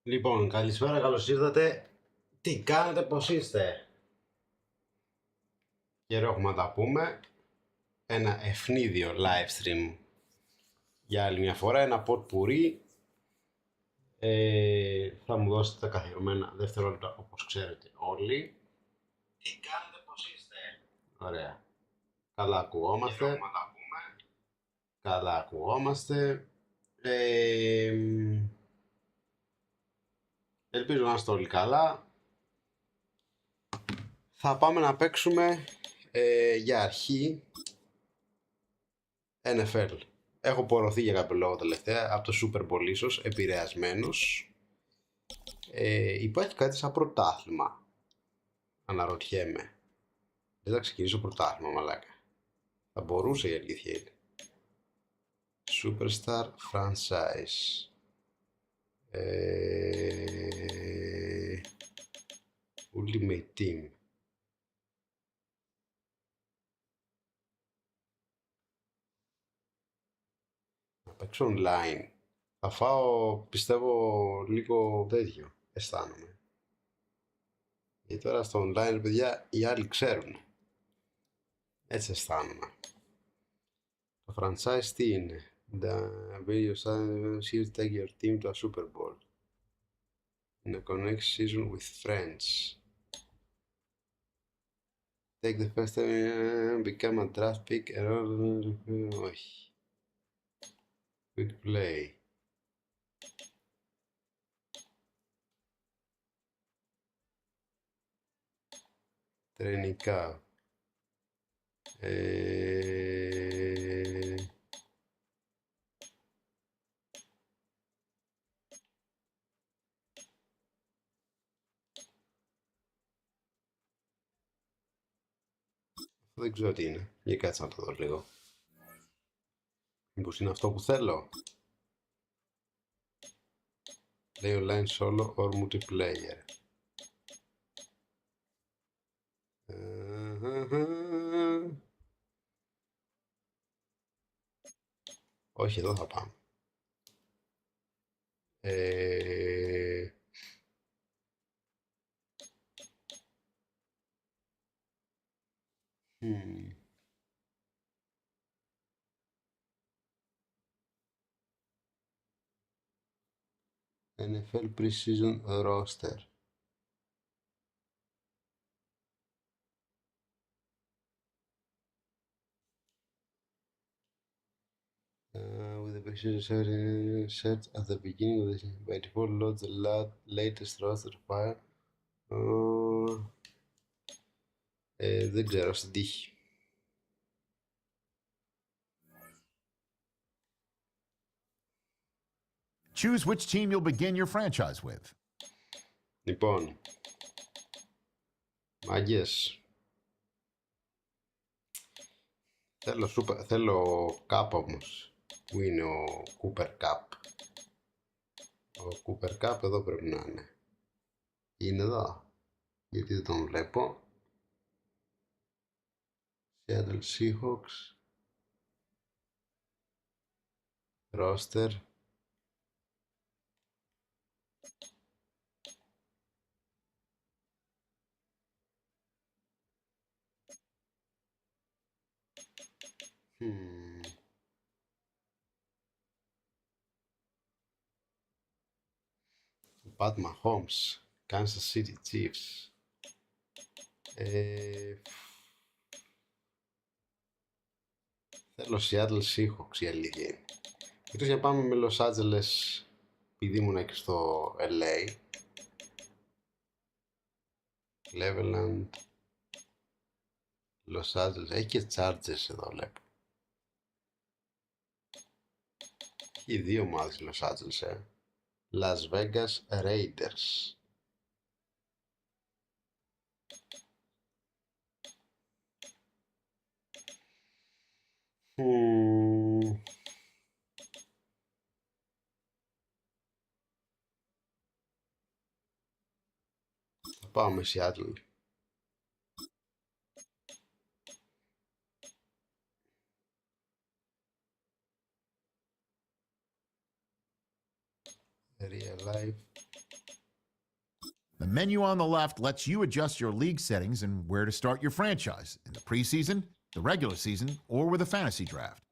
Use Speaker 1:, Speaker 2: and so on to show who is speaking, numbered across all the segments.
Speaker 1: Λοιπόν, καλησπέρα, καλώς ήρθατε. Τι κάνετε, πώς είστε? Καιρό έχουμε να τα πούμε. Ένα ευνίδιο livestream για άλλη μια φορά, ένα Potpourri. Θα μου δώσετε τα καθιερωμένα δευτερόλεπτα, όπως ξέρετε όλοι. Τι κάνετε, πώς είστε? Ωραία. Καλά ακουγόμαστε. Καιρό έχουμε να τα πούμε. Καλά ακουγόμαστε. Ελπίζω να είστε όλοι καλά. Θα πάμε να παίξουμε για αρχή NFL. Έχω πορωθεί για κάποιο λόγο τελευταία, από το Super Bowl ίσως, επηρεασμένος. Υπάρχει κάτι σαν πρωτάθλημα. Αναρωτιέμαι. Δεν θα ξεκινήσω πρωτάθλημα, μαλάκα. Θα μπορούσε, η αλήθεια είναι. Superstar Franchise. Ultimate Team. Να παίξω online. Θα φάω, πιστεύω, λίγο τέτοιο. Αισθάνομαι. Γιατί τώρα στο online, παιδιά, οι άλλοι ξέρουν. Έτσι αισθάνομαι. Το franchise τι είναι? The video series take your team to a Super Bowl. In a connect season with friends. Take the first time, become a draft pick, όχι. Quick play. Training camp. Δεν ξέρω τι είναι. Για κάτσε να το δω λίγο. Μήπως είναι αυτό που θέλω? Play online solo or multiplayer. Όχι, εδώ θα πάμε. NFL Preseason Roster. With the preseason set at the beginning of the season. By default, load the latest roster file. Δεν ξέρω, στην τύχη.
Speaker 2: Choose which team you'll begin your franchise with.
Speaker 1: Λοιπόν, μάγκες, θέλω Cup όμως. Πού είναι ο Cooper Cup? Ο Cooper Cup εδώ πρέπει να είναι. Είναι εδώ. Γιατί δεν τον βλέπω. Seattle Seahawks. Roster. Pat Mahomes, Kansas City Chiefs. Θέλω Seattle Seahawks, η αλήθεια είναι. Εκτός για πάμε με Los Angeles, επειδή ήμουν και στο LA. Cleveland, Los Angeles, έχει και Chargers εδώ βλέπω. Έχει δύο ομάδες Los Angeles, Las Vegas Raiders. Θα πάμε Seattle. Real life
Speaker 2: The menu on the left lets you adjust your league settings and where to start your franchise in the preseason, the regular season, or with a fantasy draft.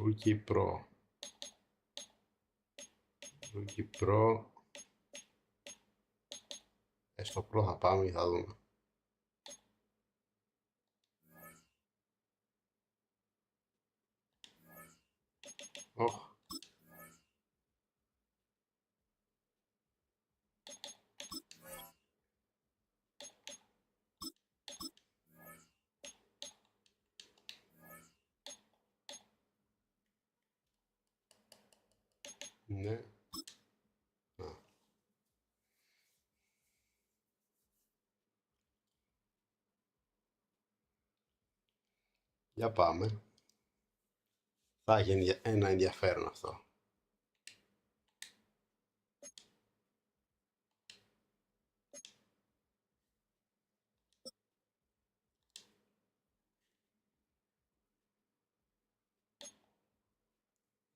Speaker 1: Rookie Pro. Rookie Pro. Στο Pro θα πάμε και θα δούμε. Ναι. Για πάμε. Θα έχει ένα ενδιαφέρον αυτό.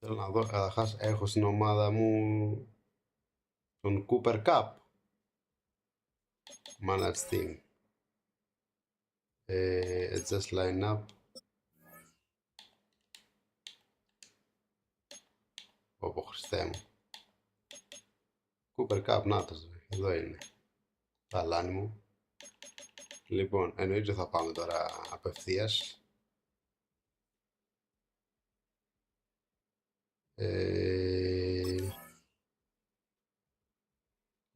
Speaker 1: Θέλω να δω, καταρχάς έχω στην ομάδα μου τον Cooper Cup. Manage team. Adjust lineup. Όπο Χριστέ μου. Cooper Cup, νάτος, εδώ είναι. Ταλάνι μου. Λοιπόν, εννοείται θα πάμε τώρα απευθείας.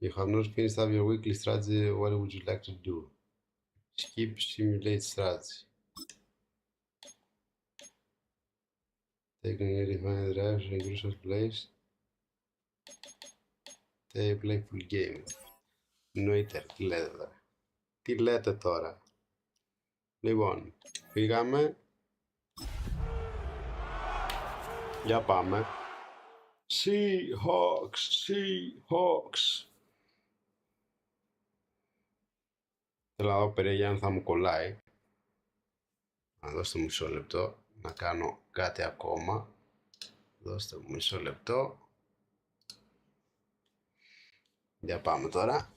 Speaker 1: You have not finished up your weekly strategy. What would you like to do? Skip simulate strategy. Taking a refined drives and crucial plays. Play full game. Εννοείται, τι λέτε τώρα. Τι λέτε τώρα. Λοιπόν, πήγαμε. Για πάμε. Seahawks, Seahawks. Θέλω να δω περίγεια αν θα μου κολλάει. Να δώστε μου μισό λεπτό. Να κάνω κάτι ακόμα. Δώστε μου μισό λεπτό. Για πάμε τώρα.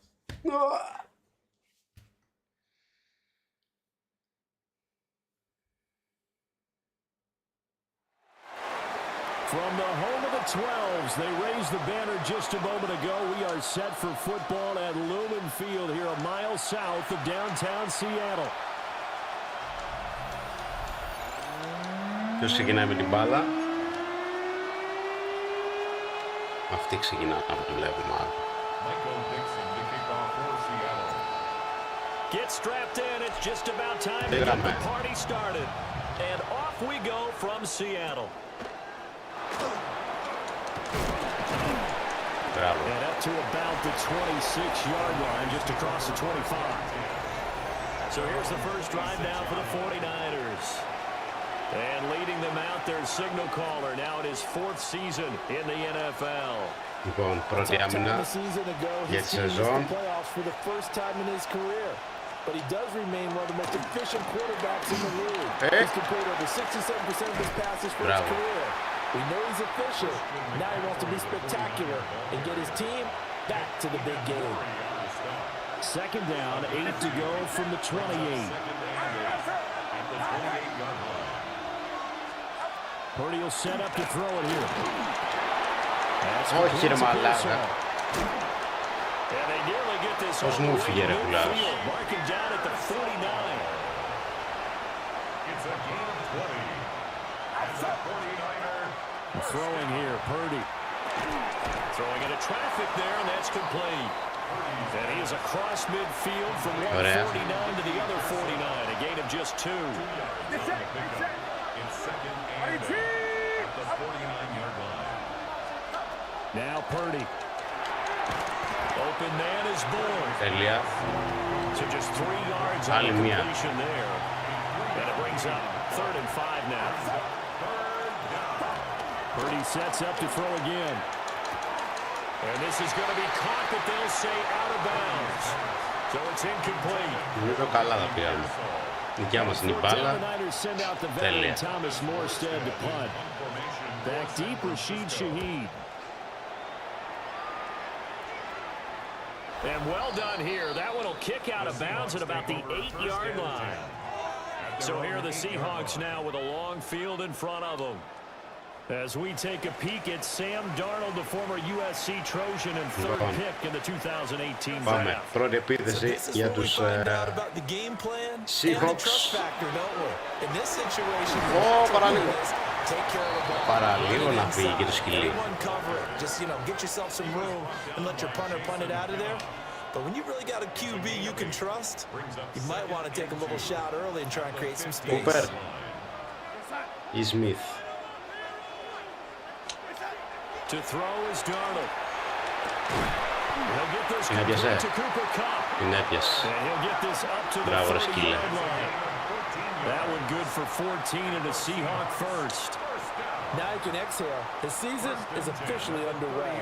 Speaker 3: From the home of the 12s, they raised the banner just a moment ago. We are set for football at Lumen Field here a mile south of downtown Seattle.
Speaker 1: Ποιος ξεκινάει με την μπάλα? Αυτή ξεκινά από το βλέπουμε.
Speaker 3: Get strapped in. It's just about time to get the party started. And off we go from Seattle.
Speaker 1: Bravo.
Speaker 3: And up to about the 26-yard line, just across the 25. So here's the first drive now for the 49ers. And leading them out, their signal caller, now in his fourth season in the NFL.
Speaker 1: Λοιπόν, πρώτη άμυνα για τη σεζόν.
Speaker 4: But he does remain one of the most efficient quarterbacks in the league. He's completed over 67% of his passes for his career. We know he's efficient. Now he wants to be spectacular and get his team back to the big game.
Speaker 3: Second down, 8 to go from the 28. Purdy will set up to throw it here.
Speaker 1: Όχι ρε μαλάκα. Πώς μου φύγε ρε πουλάς.
Speaker 3: Throwing here, Purdy. Throwing into traffic there, and that's complete. And he is across midfield from one 49 to the other 49, a gain of just 2. Now Purdy. Open man is born.
Speaker 1: Τέλεια.
Speaker 3: So just 3 yards on the completion there. And it brings up 3rd and 5 now. Purdy sets up to throw again. And this is going to be caught, but they'll say out of bounds. So it's incomplete.
Speaker 1: Νομίζω καλά τα πήγαμε. Δικιά μας είναι η μπάλα. Τέλεια.
Speaker 3: Back deep, Rashid Shaheed. And well done here. That one will kick out of bounds at about the 8-yard line. So here are the Seahawks now with a long field in front of them. As we take a peek at Sam Darnold, the former USC Trojan and third pick in the 2018
Speaker 1: Πάμε.
Speaker 3: draft.
Speaker 1: Πρώτη επίθεση για τους Seahawks. Παραλίγο. Παραλίγο να φύγει και το σκυλί.
Speaker 4: But when you really got a QB you can trust, you might want to take a little shot early and try and create some space.
Speaker 1: Cooper ή Smith.
Speaker 3: To throw is Darnold. He'll get this to Cooper Cup.
Speaker 1: Την έπιασε.
Speaker 3: And he'll get this up to the 40-yard line. That one good for 14 and a Seahawk first.
Speaker 4: Now you can exhale. The season is officially underway.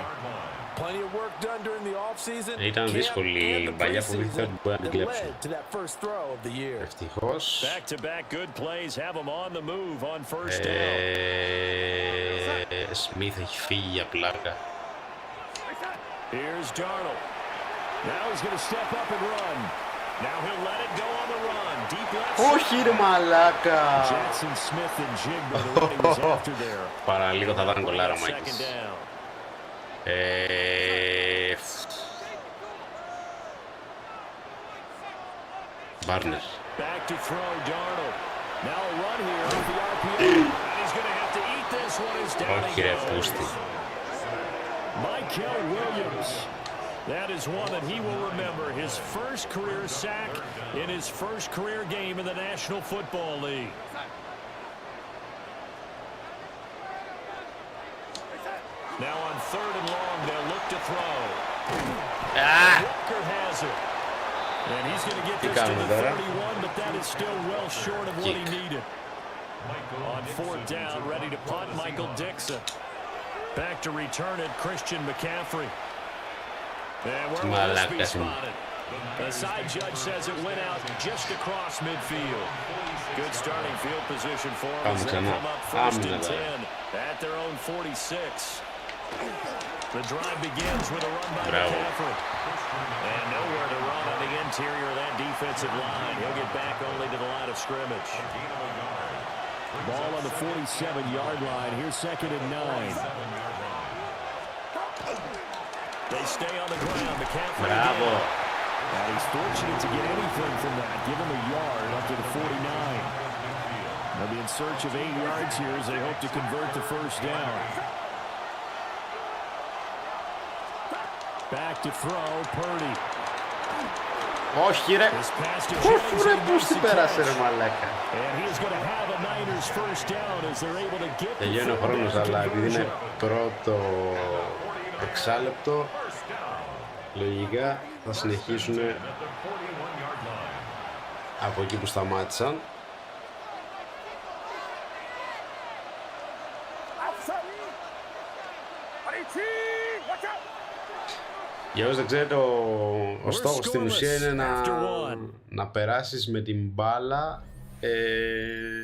Speaker 4: Plenty of work done during the off-season.
Speaker 1: Ήταν δύσκολη η παλιά που δείχνει ότι μπορεί να την κλέψουν. Ευτυχώς.
Speaker 3: Back-to-back good plays have them on the move on first down.
Speaker 1: Smith έχει φύγει για πλάκα.
Speaker 3: Here's Darnold. Now he's going to step up and run. Now he'll let it go on the run. Deep left.
Speaker 1: Όχι ρε μαλάκα.
Speaker 3: Jackson Smith and Jigba the running was after there.
Speaker 1: Παραλίγο θα ήταν κολλάρα Μάκης. Barner.
Speaker 3: Back to throw Darnold. Now a run here with the RPO. He's going to have to eat this one. Is down.
Speaker 1: Όχι ρε πούστη.
Speaker 3: Michael Williams. That is one that he will remember. His first career sack in his first career game in the National Football League. Now on third and long, they'll look to throw. Walker has it. And he's going to get this to the 31, but that is still well short of what he needed. On fourth down, ready to punt, Michael Dixon. Back to return it, Christian McCaffrey. And where will this be spotted? The side judge says it went out just across midfield. Good starting field position for them as they come up first and 10 at their own 46. The drive begins with a run by McCaffrey. And nowhere to run on the interior of that defensive line. He'll get back only to the line of scrimmage. Ball on the 47-yard line. Here's second and 9. They stay on the ground. McCaffrey again. And he's fortunate to get anything from that. Give him a yard up to the 49. They'll be in search of 8 yards here as they hope to convert the first down. Back to throw, Purdy.
Speaker 1: Όχι ρε. Πού ρε πούστη πέρασε ρε μαλάκα. Τελειώνει ο χρόνος, αλλά επειδή είναι πρώτο εξάλεπτο, λογικά θα συνεχίσουν από εκεί που σταμάτησαν. Για όσοι δεν ξέρετε, ο στόχος στην ουσία είναι να περάσεις με την μπάλα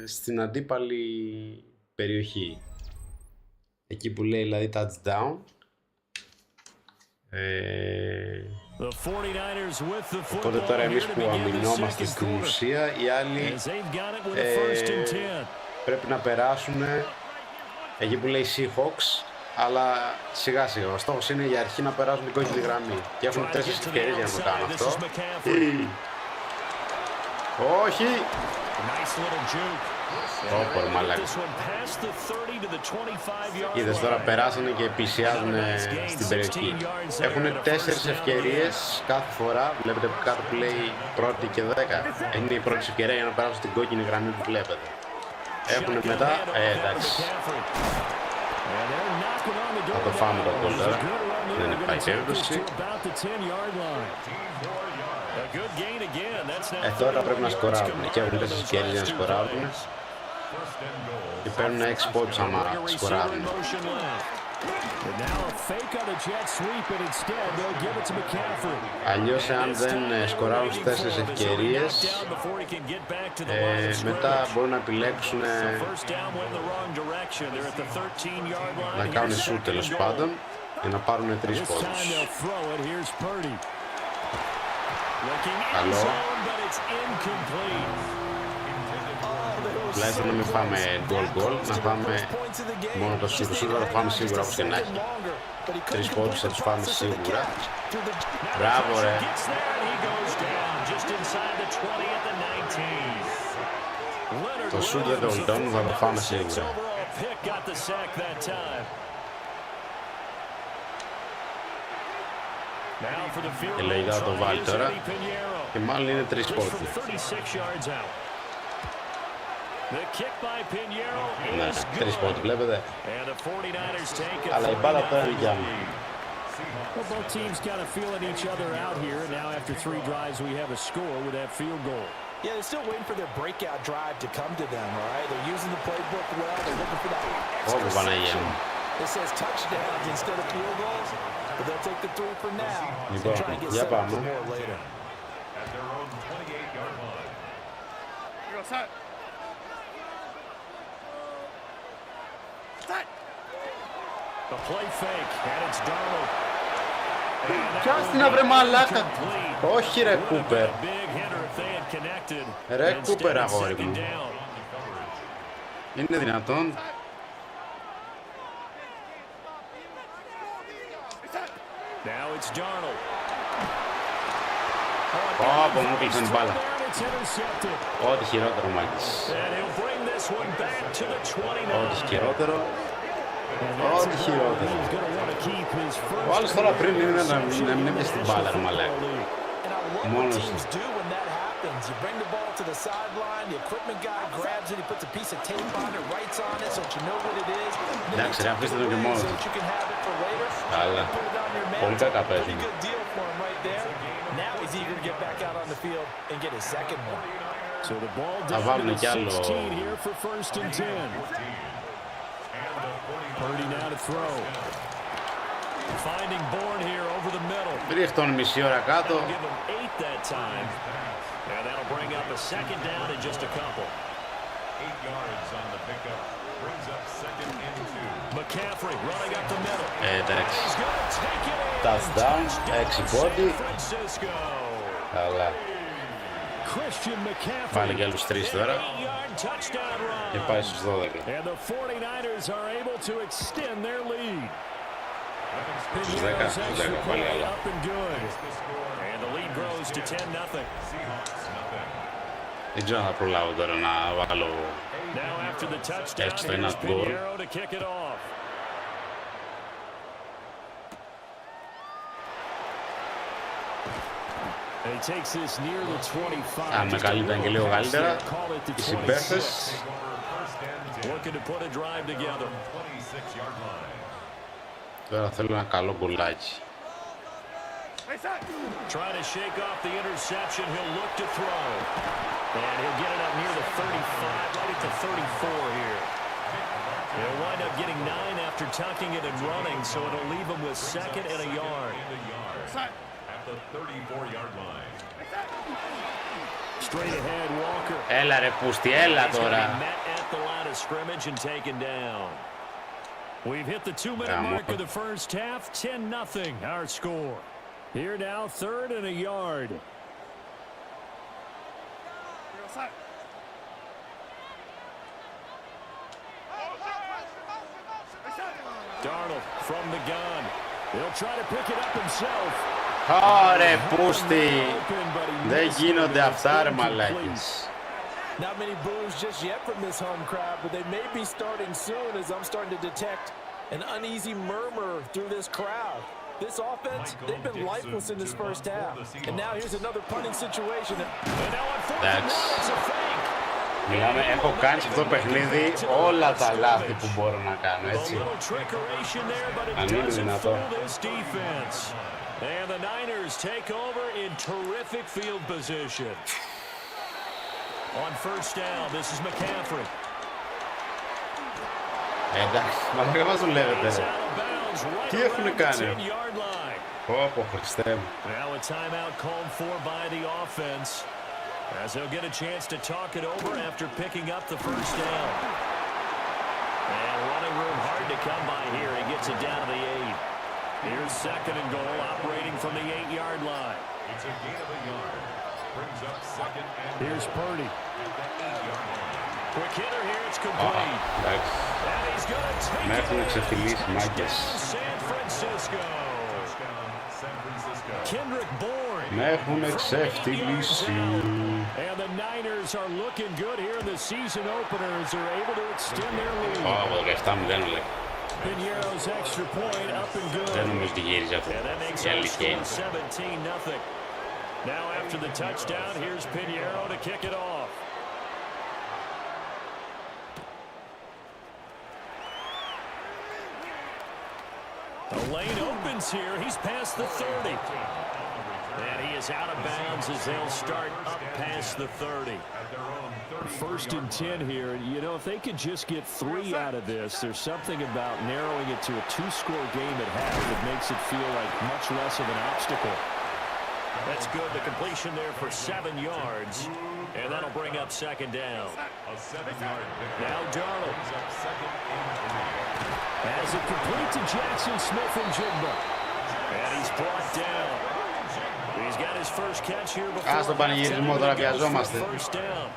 Speaker 1: στην αντίπαλη περιοχή. Εκεί που λέει δηλαδή touchdown. Οπότε τώρα εμείς που αμυνόμαστε στην ουσία, οι άλλοι πρέπει να περάσουν εκεί που λέει Seahawks. Αλλά σιγά σιγά, ο στόχος είναι για αρχή να περάσουν την κόκκινη γραμμή. Και έχουν 4 ευκαιρίες για να το κάνουν αυτό. Όχι! Ωπορ μαλάκα. Είδες τώρα περάσανε και πλησιάζουν στην περιοχή. Έχουν 4 ευκαιρίες κάθε φορά. Βλέπετε που κάτω που λέει πρώτη και 10. Είναι η πρώτη ευκαιρία για να περάσουν στην κόκκινη γραμμή που βλέπετε. Έχουν μετά, εντάξει. Θα το φάμε το γκολ τώρα. Δεν υπάρχει περίπτωση. Τώρα πρέπει να σκοράρουν. Και έχουν 4 ευκαιρίες για να σκοράρουν. Και παίρνουν 6 πόντους άμα σκοράρουν. Αλλιώς αν δεν σκοράρουν στις 4 ευκαιρίες, μετά μπορούν να επιλέξουν να κάνουν σουτ τέλος πάντων και να πάρουν 3 πόντους. Καλό. Τουλάχιστον να μην πάμε γκολ, να πάμε μόνο το σουτ. Το σουτ θα το πάμε σίγουρα όπως και να έχει. 3 πόντους θα τους πάμε σίγουρα. Μπράβο ρε. Το σουτ δεν το γλιτώνουν, θα το πάμε σίγουρα. Και λογικά θα το βάλει τώρα. Και μάλλον είναι 3 πόντους. Ναι, 3 πόντους βλέπετε. Αλλά η μπάλα τώρα είναι δικιά μου.
Speaker 3: Well, both teams kind of feeling each other out here. Now after 3 drives, we have a score with that field goal.
Speaker 4: Yeah, they're still waiting for their breakout drive to come to them, all right? They're using the playbook well. They're looking for that extra section. It says touchdowns instead of field goals, but they'll take the 3 for now and try and get set up for more later.
Speaker 5: At their own 28-yard line.
Speaker 3: The play fake, and it's Darnold.
Speaker 1: Πιάστη να βρε μαλάκα. Όχι ρε Κούπερ. Ρε Κούπερ αγόρι μου. Είναι δυνατόν. Πω μου κλείσαν την μπάλα. Ό,τι χειρότερο Μάκης. Ό,τι χειρότερο. Ό,τι χειρότερο. Ο άλλος τώρα πριν είναι να μην έπιασε την μπάλα ρε μαλάκα. Μόνος του. You bring the ball to the sideline, the equipment guy grabs it, he puts a piece of tape on it, writes on it so that you know what it is. Εντάξει, ρε, αφήστε το και μόνο του. Καλά. Πολύ κακά παίζει. Θα βάλουμε κι άλλο. Ρίχτον μισή ώρα κάτω.
Speaker 3: And that'll bring up a second down in just a couple.
Speaker 5: 8 yards on the pickup. Brings up 2nd and 2.
Speaker 3: McCaffrey running up the middle.
Speaker 1: Εντάξει. Touchdown, 6 πόντι. Καλά. Πάλι και άλλους 3 τώρα. Και πάει στους 12.
Speaker 3: And the 49ers are able to extend their lead.
Speaker 1: Στους 10, πάλι άλλα.
Speaker 3: And the lead grows to 10-0.
Speaker 1: Δεν ξέρω αν θα προλάβω τώρα να βάλω έστω ένα γκολ. Αν με καλύπταν και λίγο καλύτερα, οι συμπαίχτες. Τώρα θέλω ένα καλό γκολάκι.
Speaker 3: Trying to shake off the interception, he'll look to throw. And he'll get it up near the 35, right at the 34 here. He'll wind up getting 9 after tucking it and running, so it'll leave him with 2nd and a yard.
Speaker 5: At the 34-yard line.
Speaker 3: Straight ahead, Walker.
Speaker 1: Έλα ρε πούστη, έλα τώρα.
Speaker 3: At the line of scrimmage and taken down. We've hit the 2-minute mark of the first half, 10-0 our score. Here now, 3rd and a yard. Darnold from the gun. He'll try to pick it up himself.
Speaker 1: Ωρε πούστη. Δεν γίνονται αυτά ρε μαλάκες.
Speaker 4: Not many boos just yet from this home crowd, but they may be starting soon as I'm starting to detect an uneasy murmur through this crowd. This offense, they've been lifeless in this first half. And now here's another punting situation.
Speaker 1: Εντάξει. Μιλάμε, έχω κάνει σε αυτό το παιχνίδι όλα τα λάθη που μπορώ να κάνω, έτσι. Αν είναι δυνατό.
Speaker 3: And the Niners take over in terrific field position. On first down, this is McCaffrey.
Speaker 1: Εντάξει, μα μας δουλεύετε. Τι έχουνε κάνει. Πω, Χριστέ μου.
Speaker 3: Now a timeout called for by the offense as they'll get a chance to talk it over after picking up the first down. And running room hard to come by here. He gets it down to the 8. Here's second and goal operating from the 8-yard line.
Speaker 5: It's a gain of a yard. Brings up second and
Speaker 3: Here's Purdy.
Speaker 5: at the 8-yard line.
Speaker 3: Quick hitter here. It's complete.
Speaker 1: Εντάξει.
Speaker 3: And he's going to take
Speaker 1: Με έχουν ξεφτυλίσει μάγκες.
Speaker 3: San Francisco.
Speaker 5: Touchdown, San Francisco.
Speaker 3: Kendrick Bourne.
Speaker 1: Με έχουν ξεφτυλίσει.
Speaker 3: And the Niners are looking good here in the season openers. They're able to extend their lead.
Speaker 1: Από 17-0 λέει.
Speaker 3: Pinheiro's extra point up and good.
Speaker 1: Δεν νομίζω ότι γύριζε αυτό.
Speaker 3: And that makes
Speaker 1: Η
Speaker 3: it
Speaker 1: αλήθεια είναι.
Speaker 3: 17-0. Now after the touchdown, here's Pinheiro to kick it off. The lane opens here. He's past the 30. And he is out of bounds as they'll start up past the 30. First and 10 here. You know, if they could just get 3 out of this, there's something about narrowing it to a 2-score game at half that makes it feel like much less of an obstacle. That's good. The completion there for 7 yards. And that'll bring up second down.
Speaker 5: A 7-yard pickup.
Speaker 3: Now Darnold.
Speaker 5: Brings up second and 3.
Speaker 3: As it complete to Jackson Smith and Jigba. And he's brought down. He's got his first catch here before.
Speaker 1: Ας τον πανηγυρισμό τώρα, βιαζόμαστε.
Speaker 3: First down.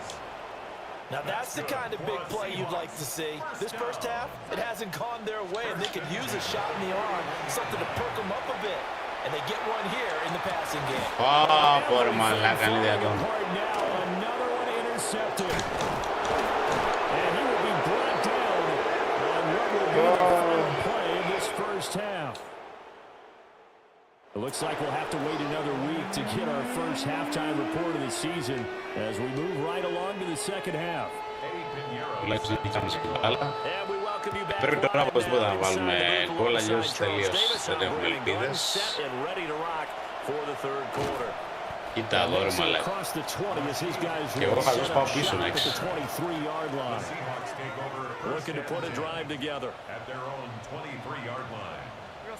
Speaker 4: Now that's the kind of big play you'd like to see. This first half, it hasn't gone their way, and they could use a shot in the arm, something to perk them up a bit. And they get one here in the passing game.
Speaker 1: Πω ρε μαλάκα, είναι δυνατόν.
Speaker 3: Another one intercepted. And he will be brought down on what will be the final play in this first half. It looks like we'll have to wait another week to get our first halftime report of the season as we move right along to the second half.
Speaker 1: Τουλάχιστον είχαμε στην μπάλα.
Speaker 3: And we welcome you back.
Speaker 1: Πρέπει τώρα οπωσδήποτε να βάλουμε γκολ, αλλιώς τελείως δεν έχουμε ελπίδες.
Speaker 3: And ready to rock for the third quarter.
Speaker 1: Κοίτα εδώ ρε μαλάκα. Και εγώ καλώς πάω πίσω να έξω.
Speaker 3: Looking to put a drive together.
Speaker 5: At their own 23-yard line.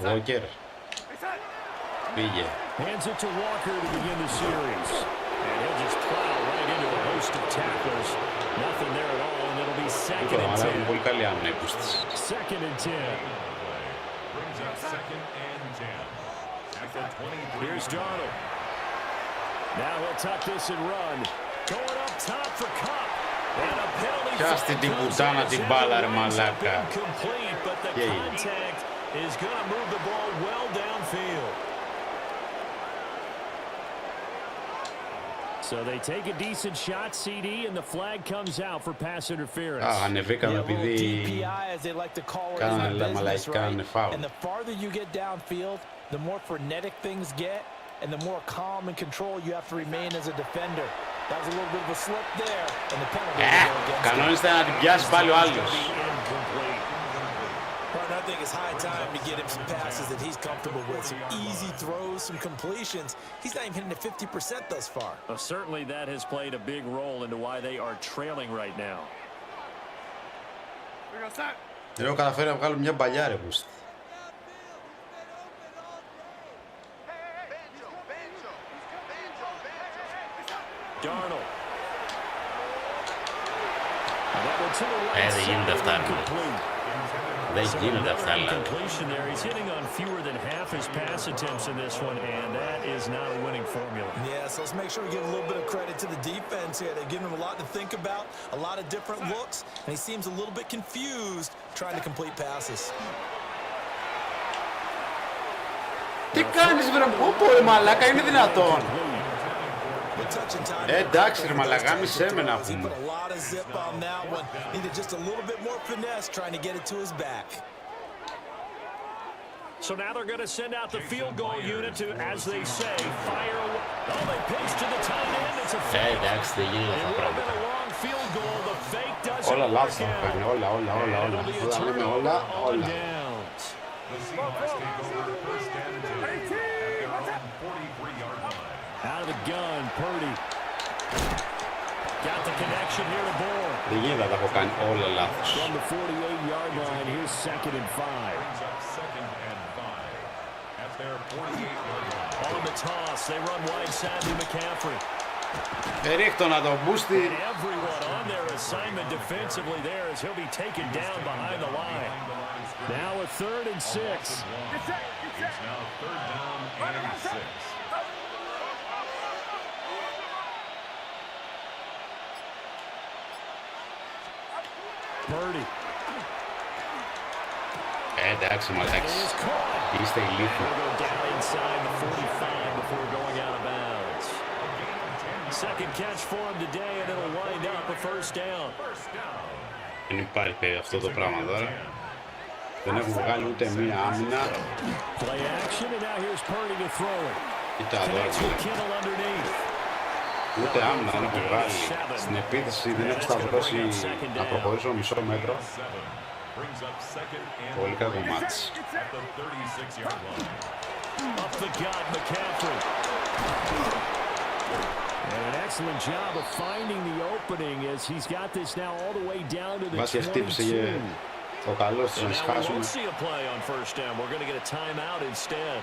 Speaker 1: Walker. Πήγε.
Speaker 3: Hands it to Walker to begin the series. And he'll just plow right into a host of tacklers. Nothing there at all, and it'll be second and 10.
Speaker 1: Πολύ καλή άμυνα η πούστης.
Speaker 3: Second and 10.
Speaker 5: Brings up second and 10. At the 23.
Speaker 3: Here's Darnold. Now he'll tuck this and run. Going up top for Cup. And a penalty.
Speaker 1: Πιάστη την πουτάνα την μπάλα ρε μαλάκα.
Speaker 3: Complete, but the contact is going to move the ball well downfield. So they take a decent shot, CD, and the flag comes out for pass interference.
Speaker 1: Ανεβήκαμε επειδή κάνανε μαλάκι, κάνανε φάουλ.
Speaker 4: And the farther you get downfield, the more frenetic things get, and the more calm and control you have to remain as a defender. That was a little bit of a slip there, and the penalty.
Speaker 1: Κανόνιστε να την πιάσει πάλι ο άλλος.
Speaker 4: I think it's high time to get him some passes that he's comfortable with. Some easy throws, some completions. He's not even hitting at 50% thus far.
Speaker 3: Well, certainly that has played a big role into why they are trailing right now.
Speaker 1: Έχω καταφέρει να βγάλω μια μπαλιά ρε πούστη.
Speaker 3: Darnold.
Speaker 1: Δεν γίνεται αυτά. Δεν γίνεται αυτά.
Speaker 3: Completion there. He's hitting on fewer than half his pass attempts in this one, and that is not a winning formula.
Speaker 4: Yeah, so let's make sure we give a little bit of credit to the defense here. They're giving him a lot to think about, a lot of different looks, and he seems a little bit confused trying to complete passes.
Speaker 1: Τι κάνεις βρε ρε μαλάκα, είναι δυνατόν. Εντάξει ρε μαλάκα, μισέ με να πούμε.
Speaker 3: So now they're going to send out the field goal unit to, as they say, fire away. Oh, they pitch to the tight end. It's a fake.
Speaker 1: Εντάξει, δεν γίνεται αυτά
Speaker 3: It would have been
Speaker 1: πράγματα.
Speaker 3: a long field goal. The fake doesn't
Speaker 1: Όλα
Speaker 3: work
Speaker 1: λάθος θα
Speaker 3: out.
Speaker 1: κάνει, όλα.
Speaker 3: It'll be a
Speaker 1: Θα λέμε
Speaker 3: turnover
Speaker 1: όλα.
Speaker 3: on downs.
Speaker 5: The Seahawks take over first and 10 at their own 43-yard line.
Speaker 3: Out of the gun, Purdy. Got the connection here to Bourne.
Speaker 1: Δεν γίνεται να τα έχω κάνει όλα λάθος.
Speaker 3: From the 48-yard line, here's 2nd and 5.
Speaker 5: Brings up 2nd and 5 at their 48-yard line.
Speaker 3: On the toss, they run wide side to McCaffrey.
Speaker 1: Ρίχτω να το μπούστι.
Speaker 3: And everyone on their assignment defensively there as he'll be taken down behind the line. Now a 3rd and 6.
Speaker 5: It's now 3rd down and 6.
Speaker 3: Purdy.
Speaker 1: Εντάξει, μαλάκι. Είστε ηλίθιοι.
Speaker 3: Go down inside the 45 before going out of bounds. Second catch for him today, and it'll wind up a 1st down.
Speaker 1: Δεν υπάρχει αυτό το πράγμα τώρα. Δεν έχουν βγάλει ούτε μία άμυνα.
Speaker 3: Play action, and now here's Purdy to throw it.
Speaker 1: Κοίτα τώρα. Ούτε άμυνα δεν έχουν βγάλει. Στην επίθεση δεν έχουν σταυρώσει να προχωρήσω μισό μέτρο. Πολύ κακό μάτς.
Speaker 3: Excellent job of finding the opening as he's got this now all the way down to the 22.
Speaker 1: Το καλό στους να σχάσουμε.
Speaker 3: We're going to get a timeout instead.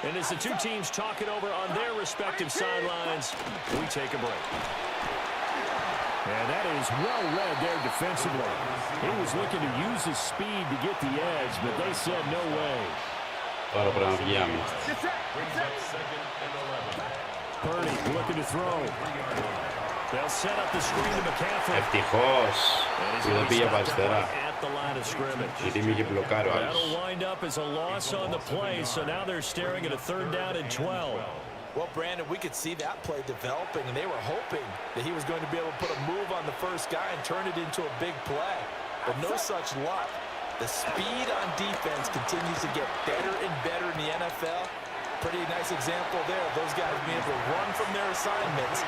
Speaker 3: And as the two teams talk it over on their respective sidelines, we take a break. And that is well read there defensively. He was looking to use his speed to get the edge, but they said no way.
Speaker 1: Τώρα πρέπει να βγει άμυνα.
Speaker 3: Purdy looking to throw. They'll set up the screen to McCaffrey.
Speaker 1: Ευτυχώς που δεν πήγε από αριστερά.
Speaker 3: The line of scrimmage.
Speaker 1: Γιατί με είχε μπλοκάρει ο άλλος.
Speaker 3: That'll wind up as a loss on the play, so now they're staring at a 3rd down and 12.
Speaker 4: Well, Brandon, we could see that play developing, and they were hoping that he was going to be able to put a move on the first guy and turn it into a big play. But no such luck. The speed on defense continues to get better and better in the NFL. Pretty nice example there. Those guys being able to run from their assignments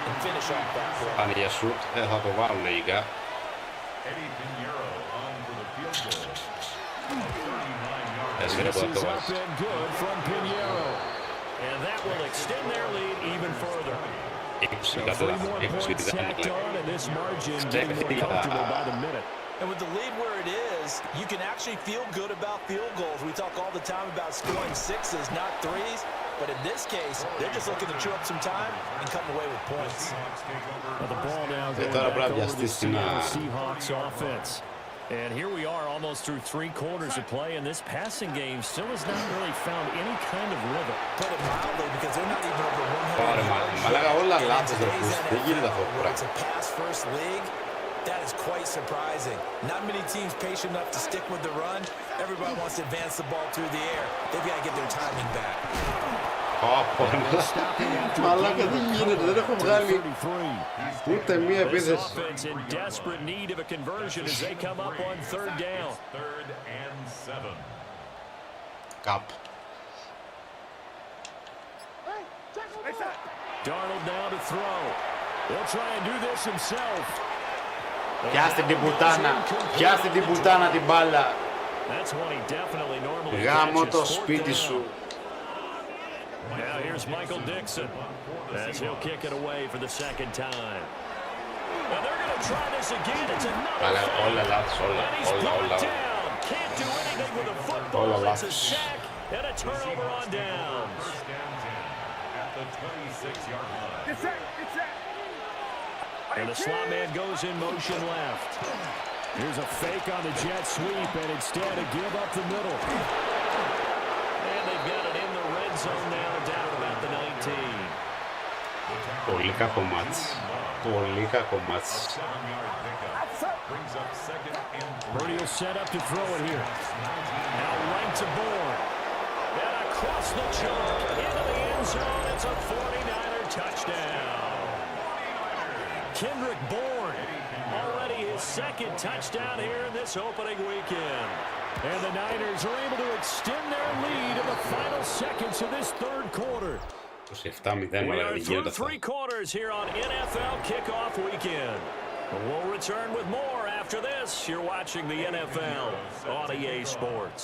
Speaker 4: and finish off that play.
Speaker 1: Αν για σουτ, θα το βάλουν λογικά.
Speaker 3: This is up and good from Pinheiro. And that will extend their lead even further. 3 more points tacked on, and this margin getting more comfortable by the minute.
Speaker 4: And with the lead where it is, you can actually feel good about field goals. We talk all the time about scoring 6s, not 3s. But in this case, they're just looking to chew up some time and come away with points.
Speaker 3: Well, the ball now going back over the Seattle Seahawks offense. And here we are almost through 3 quarters of play, and this passing game still has not really found any kind of rhythm.
Speaker 4: Put it mildly, because they're not even over 100 yards. It's a pass-first league. That is quite surprising. Not many teams patient enough to stick with the run. Everybody wants to advance the ball through the air. They've got to get their timing back.
Speaker 1: Μαλάκα δεν γίνεται, δεν έχω βγάλει ούτε μία επίθεση. Καπ.
Speaker 3: Darnold now to throw. He'll try and do this himself.
Speaker 1: Πιάστε την πουτάνα, πιάστε την πουτάνα την μπάλα. Γάμω το σπίτι σου.
Speaker 3: Now here's Michael Dixon as he'll kick it away for the 2nd time. And they're going to try this again. It's another
Speaker 1: όλα λάθος, όλα.
Speaker 3: Can't do anything with a football. It's a sack and a turnover on downs.
Speaker 5: At the 26-yard line.
Speaker 3: And the slot man goes in motion left. Here's a fake on the jet sweep, and instead a give up the middle. And they've got it in the red zone now, down about the 19.
Speaker 1: Πολύ κακό μάτς. Πολύ κακό μάτς.
Speaker 3: Purdy will set up to throw it here. Now right to Bourne. And across the chalk into the end zone. It's a 49er touchdown. Kendrick Bourne, already his 2nd touchdown here in this opening weekend. And the Niners are able to extend their lead in the final seconds of this 3rd quarter. We are through 3 quarters here on NFL Kickoff Weekend. We'll return with more after this. You're watching the NFL on EA Sports.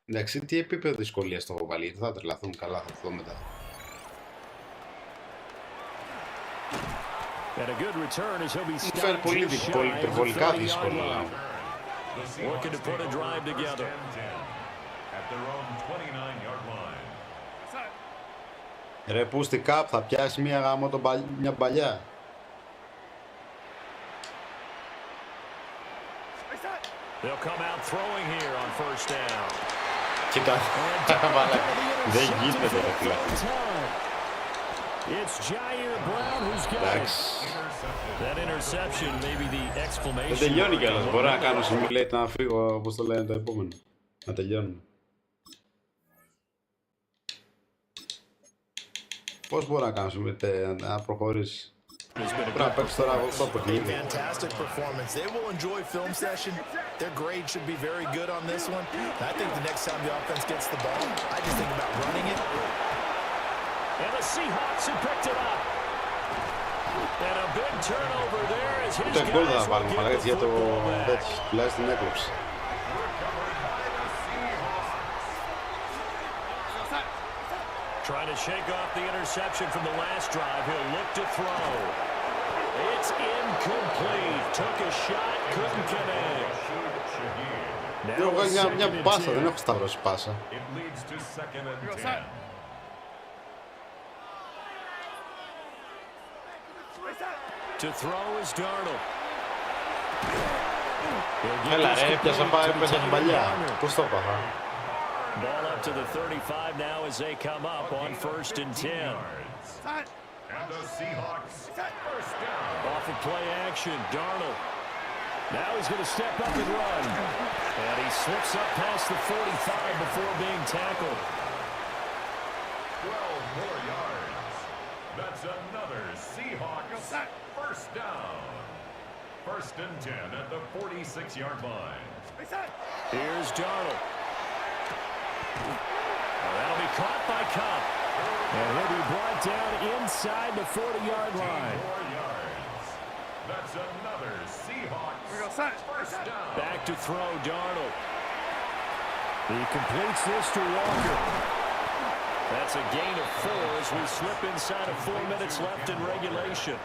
Speaker 1: Εντάξει, τι επίπεδο δυσκολίας το έχω βάλει, θα τρελαθούν καλά, θα το δω μετά.
Speaker 3: And a good return as he'll be
Speaker 1: Μου φαίνεται πολύ υπερβολικά δύσκολο.
Speaker 3: Looking to put a drive together.
Speaker 5: At their own 29-yard line.
Speaker 1: Ρε πούστη κάπ, θα πιάσει μια παλιά.
Speaker 3: They'll come out throwing here on first down.
Speaker 1: Κοίτα, δεν γίνεται ρε φίλε.
Speaker 3: It's Jair Brown who's got it. That interception may be the exclamation.
Speaker 1: Δεν τελειώνει κιόλας, μπορώ να κάνω simulate να φύγω, όπως το λένε το επόμενο. Να τελειώνουμε. Πώς μπορώ να κάνω simulate, να προχωρήσει. Πρέπει να παίξω τώρα αυτό το παιχνίδι.
Speaker 6: Fantastic performance. They will enjoy film session. Their grade should be very good on this one. I think the next time the offense gets the ball, I just think about running it.
Speaker 3: And the Seahawks have picked it up. And a big turnover there as his
Speaker 1: Ούτε γκολ θα
Speaker 3: guys will
Speaker 1: βάλουμε, αλλά
Speaker 3: get
Speaker 1: έτσι
Speaker 3: the
Speaker 1: για το
Speaker 3: football back.
Speaker 1: τέτοιο, τουλάχιστον έκλωψε.
Speaker 3: Trying to shake off the interception from the last drive. He'll look to throw. It's incomplete. Took a shot, couldn't connect.
Speaker 1: Δεν έχω κάνει μια πάσα, δεν έχω σταυρώσει πάσα.
Speaker 5: It leads to second and 10.
Speaker 3: To throw is Darnold.
Speaker 1: Έλα ρε, έπιασα την παλιά. Πώς το έπαθα.
Speaker 3: Ball up to the 35 now as they come up on first and 10.
Speaker 5: And the Seahawks first down.
Speaker 3: Off of play action, Darnold. Now he's going to step up and run. And he slips up past the 45 before being tackled.
Speaker 5: 12 more yards. That's another Seahawks first down. First and 10 at the 46-yard line.
Speaker 3: Here's Darnold. That'll be caught by Cup. And he'll be brought down inside the 40-yard line.
Speaker 5: 4 yards. That's another Seahawks first down.
Speaker 3: Back to throw, Darnold. He completes this to Walker. That's a gain of 4 as we slip inside of 4 minutes left in regulation.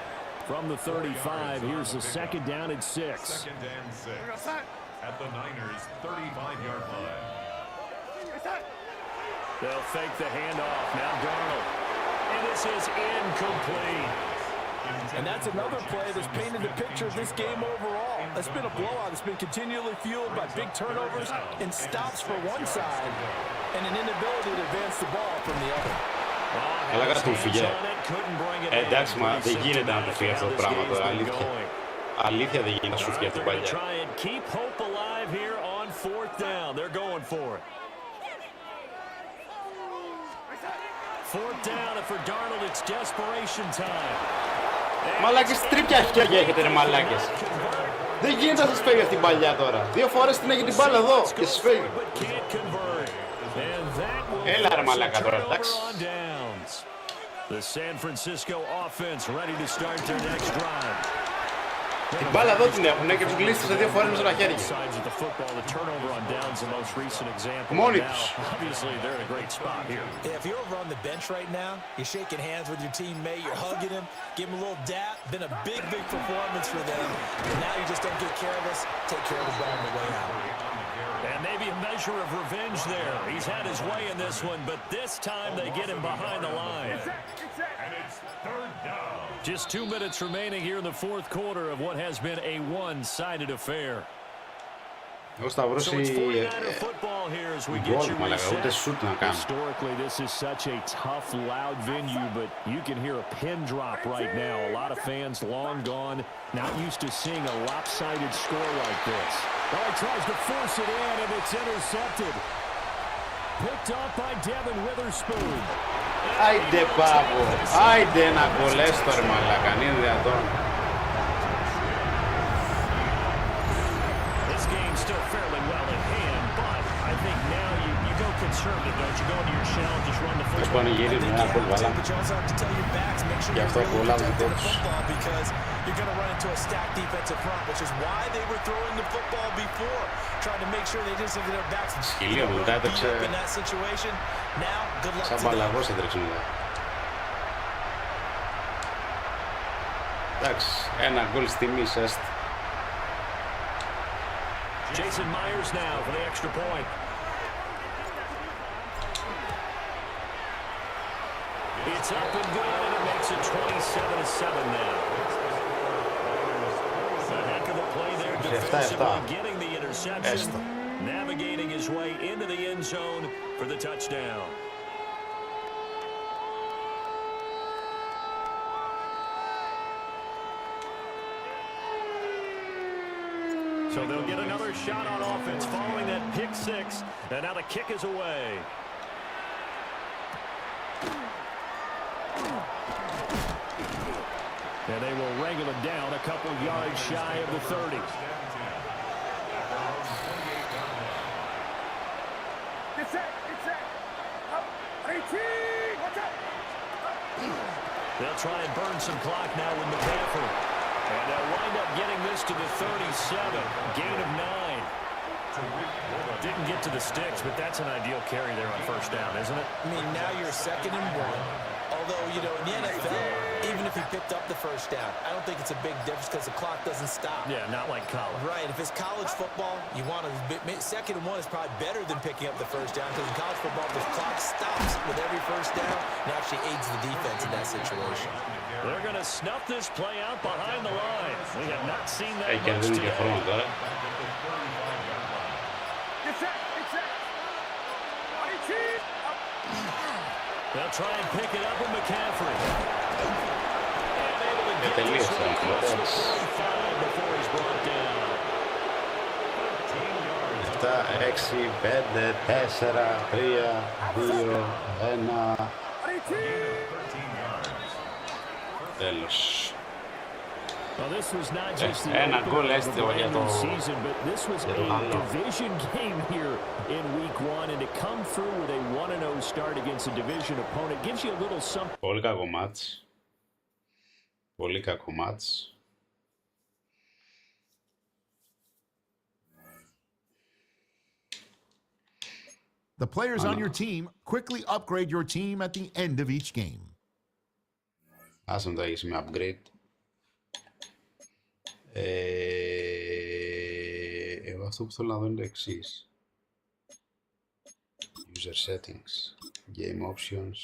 Speaker 3: From the 35, here's the second down and 6.
Speaker 5: Second and 6 at the Niners' 35-yard line.
Speaker 3: They'll fake the handoff. Now Darnold. And this is incomplete.
Speaker 4: And that's another play that's painted the picture of this game overall. It's been a blowout. It's been continually fueled by big turnovers and stops for one side and an inability to advance the ball from the other.
Speaker 1: Αλλά κάτω του φυγέ. Εντάξει, μα δεν γίνεται να του φύγει αυτό το πράγμα τώρα, αλήθεια. Αλήθεια δεν γίνεται να σου φύγει αυτή την παλιά. Μαλάκες, τρίπια χέρια έχετε ρε μαλάκες. Δεν γίνεται να σας φύγει αυτή την παλιά τώρα. 2 φορές την έχει την μπάλα εδώ και σας φύγει. Έλα ρε μαλάκα τώρα, εντάξει.
Speaker 3: The San Francisco offense ready to start their next drive.
Speaker 1: Την μπάλα εδώ την έχουν και τους γλίστησε σε 2 φορές με στα χέρια. Μόνοι τους.
Speaker 6: If you're over on the bench right now, you're shaking hands with your teammate, you're hugging him, give him a little dap. Been a big, big performance for them. And now you just don't get careless, take care of the ball on the way out.
Speaker 3: And maybe a measure of revenge there. He's had his way in this one, but this time they get him behind the line.
Speaker 5: And it's third down.
Speaker 3: Just 2 minutes remaining here in the fourth quarter of what has been a one-sided affair.
Speaker 1: Εγώ σταυρώσει γκολ, μαλάκα, ούτε σούτ να κάνω.
Speaker 3: Historically, this is such a tough, loud venue, but you can hear a pin drop right now. A lot of fans long gone, not used to seeing a lopsided score like this. Well, he tries to force it in, and it's intercepted. Picked off by Devin Witherspoon.
Speaker 1: Άιντε Πάπο, άιντε να κολλές το ρε μαλάκα, είναι δυνατόν.
Speaker 3: This game's still fairly well in hand, but I think now you go conservative, don't you? Go into your shell and just run the football.
Speaker 1: Πάνε γύρι με ένα κόλ βαλά. Γι' αυτό κολλάμε σε τέτοιους.
Speaker 6: You're going to run into a stacked defensive front, which is why they were throwing the football before, trying to make sure they didn't get their backs in that situation. Now, good luck to them.
Speaker 1: Σαν μπαλαγός έτρεξε μετά. Εντάξει, ένα γκολ στη μίση.
Speaker 3: Jason Myers now for the extra point. It's up and good, and it makes it 27-7 now. A heck of a play there defensively, getting the interception, navigating his way into the end zone for the touchdown. So they'll get another shot on offense following that pick six, and now the kick is away. And they will wrangle him down a couple yards shy of the 30. They'll try and burn some clock now with McCaffrey. And they'll wind up getting this to the 37. Gain of 9. Didn't get to the sticks, but that's an ideal carry there on first down, isn't it?
Speaker 4: I mean, now you're 2nd and 1. Although, you know, in the NFL, even if he picked up the first down, I don't think it's a big difference because the clock doesn't stop.
Speaker 3: Yeah, not like college.
Speaker 4: Right. If it's college football, you want to 2nd and 1 is probably better than picking up the first down because in college football, the clock stops with every first down and actually aids the defense in that situation.
Speaker 3: They're going to snuff this play out behind the line. We have not seen that much today. They'll try and pick it up with McCaffrey. And able to get this one across the 45 before he's brought down.
Speaker 1: 7, 6, 5, 4, 3, 2, 1. Τέλος. Ένα γκολ έστειλε για το
Speaker 3: division game here in week 1 and to come through with a 1-0 start against a division opponent gives you a little something.
Speaker 1: Πολύ κακό μάτς. Πολύ κακό μάτς.
Speaker 2: The players on your team quickly upgrade your team at the end of each game.
Speaker 1: Άσε να το έχεις με upgrade. Εγώ αυτό που θέλω να δω είναι το εξής. User settings, game options.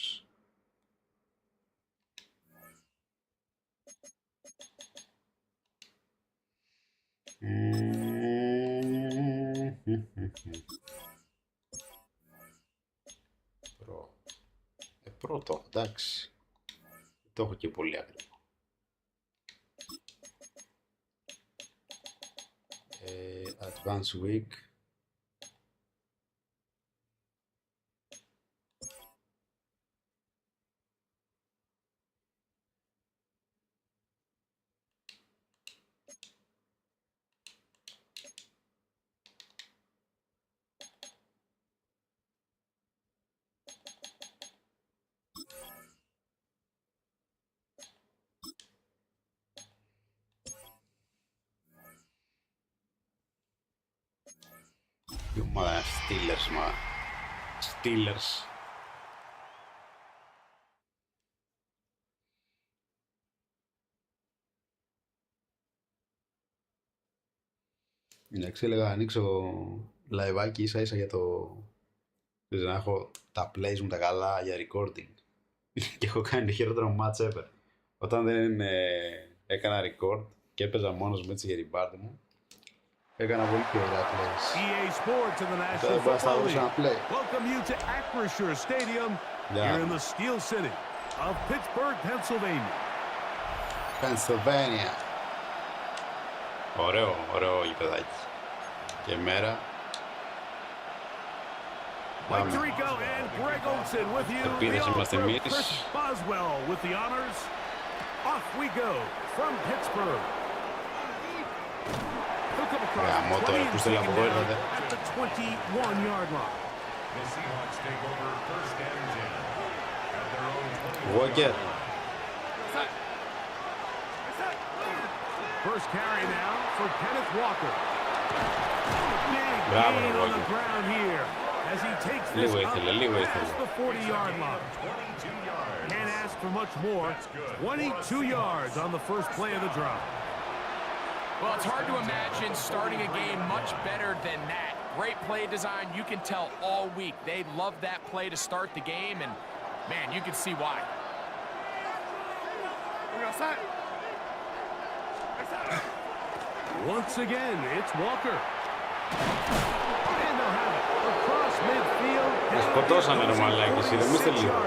Speaker 1: Πρώτο, εντάξει. Το έχω και πολύ ακριβό. Advanced week. Η ομάδα Steelers, μα. Steelers. Εντάξει, έλεγα να ανοίξω λαϊβάκι ίσα ίσα για το... να έχω τα plays μου τα καλά για recording. Και έχω κάνει το χειρότερο match ever. Όταν δεν έκανα record και έπαιζα μόνος μου έτσι για την πάρτι μου, έκανα πολύ πιο ωραία plays.
Speaker 7: EA Sports in the National Football League welcome you to Acrisure Stadium here in the Steel City of Pittsburgh, Pennsylvania.
Speaker 1: Pennsylvania. Ωραίο γηπεδάκι. Και μέρα.
Speaker 7: Mike Tirico and Greg Olsen with you.
Speaker 1: Ελπίδες είμαστε εμείς.
Speaker 7: Chris Boswell with the honors. Off we go from Pittsburgh.
Speaker 1: Γαμώ τώρα, πού στέλνει από εδώ ήρθατε.
Speaker 7: At the 21-yard line.
Speaker 1: Walker.
Speaker 7: First carry now for Kenneth Walker. Big
Speaker 1: Bravo,
Speaker 7: gain on the
Speaker 1: Walker.
Speaker 7: ground here. as he takes this up past the 40-yard line. Can't ask for much more. 22 yards on the first play of the drive.
Speaker 8: Well, it's hard to imagine starting a game much better than that. Great play design. You can tell all week they love that play to start the game, and, man, you can see why.
Speaker 7: Once again, it's Walker. And they'll have it across midfield.
Speaker 1: Σκοτώσανε ρε μαλάκες, ηρεμήστε λίγο.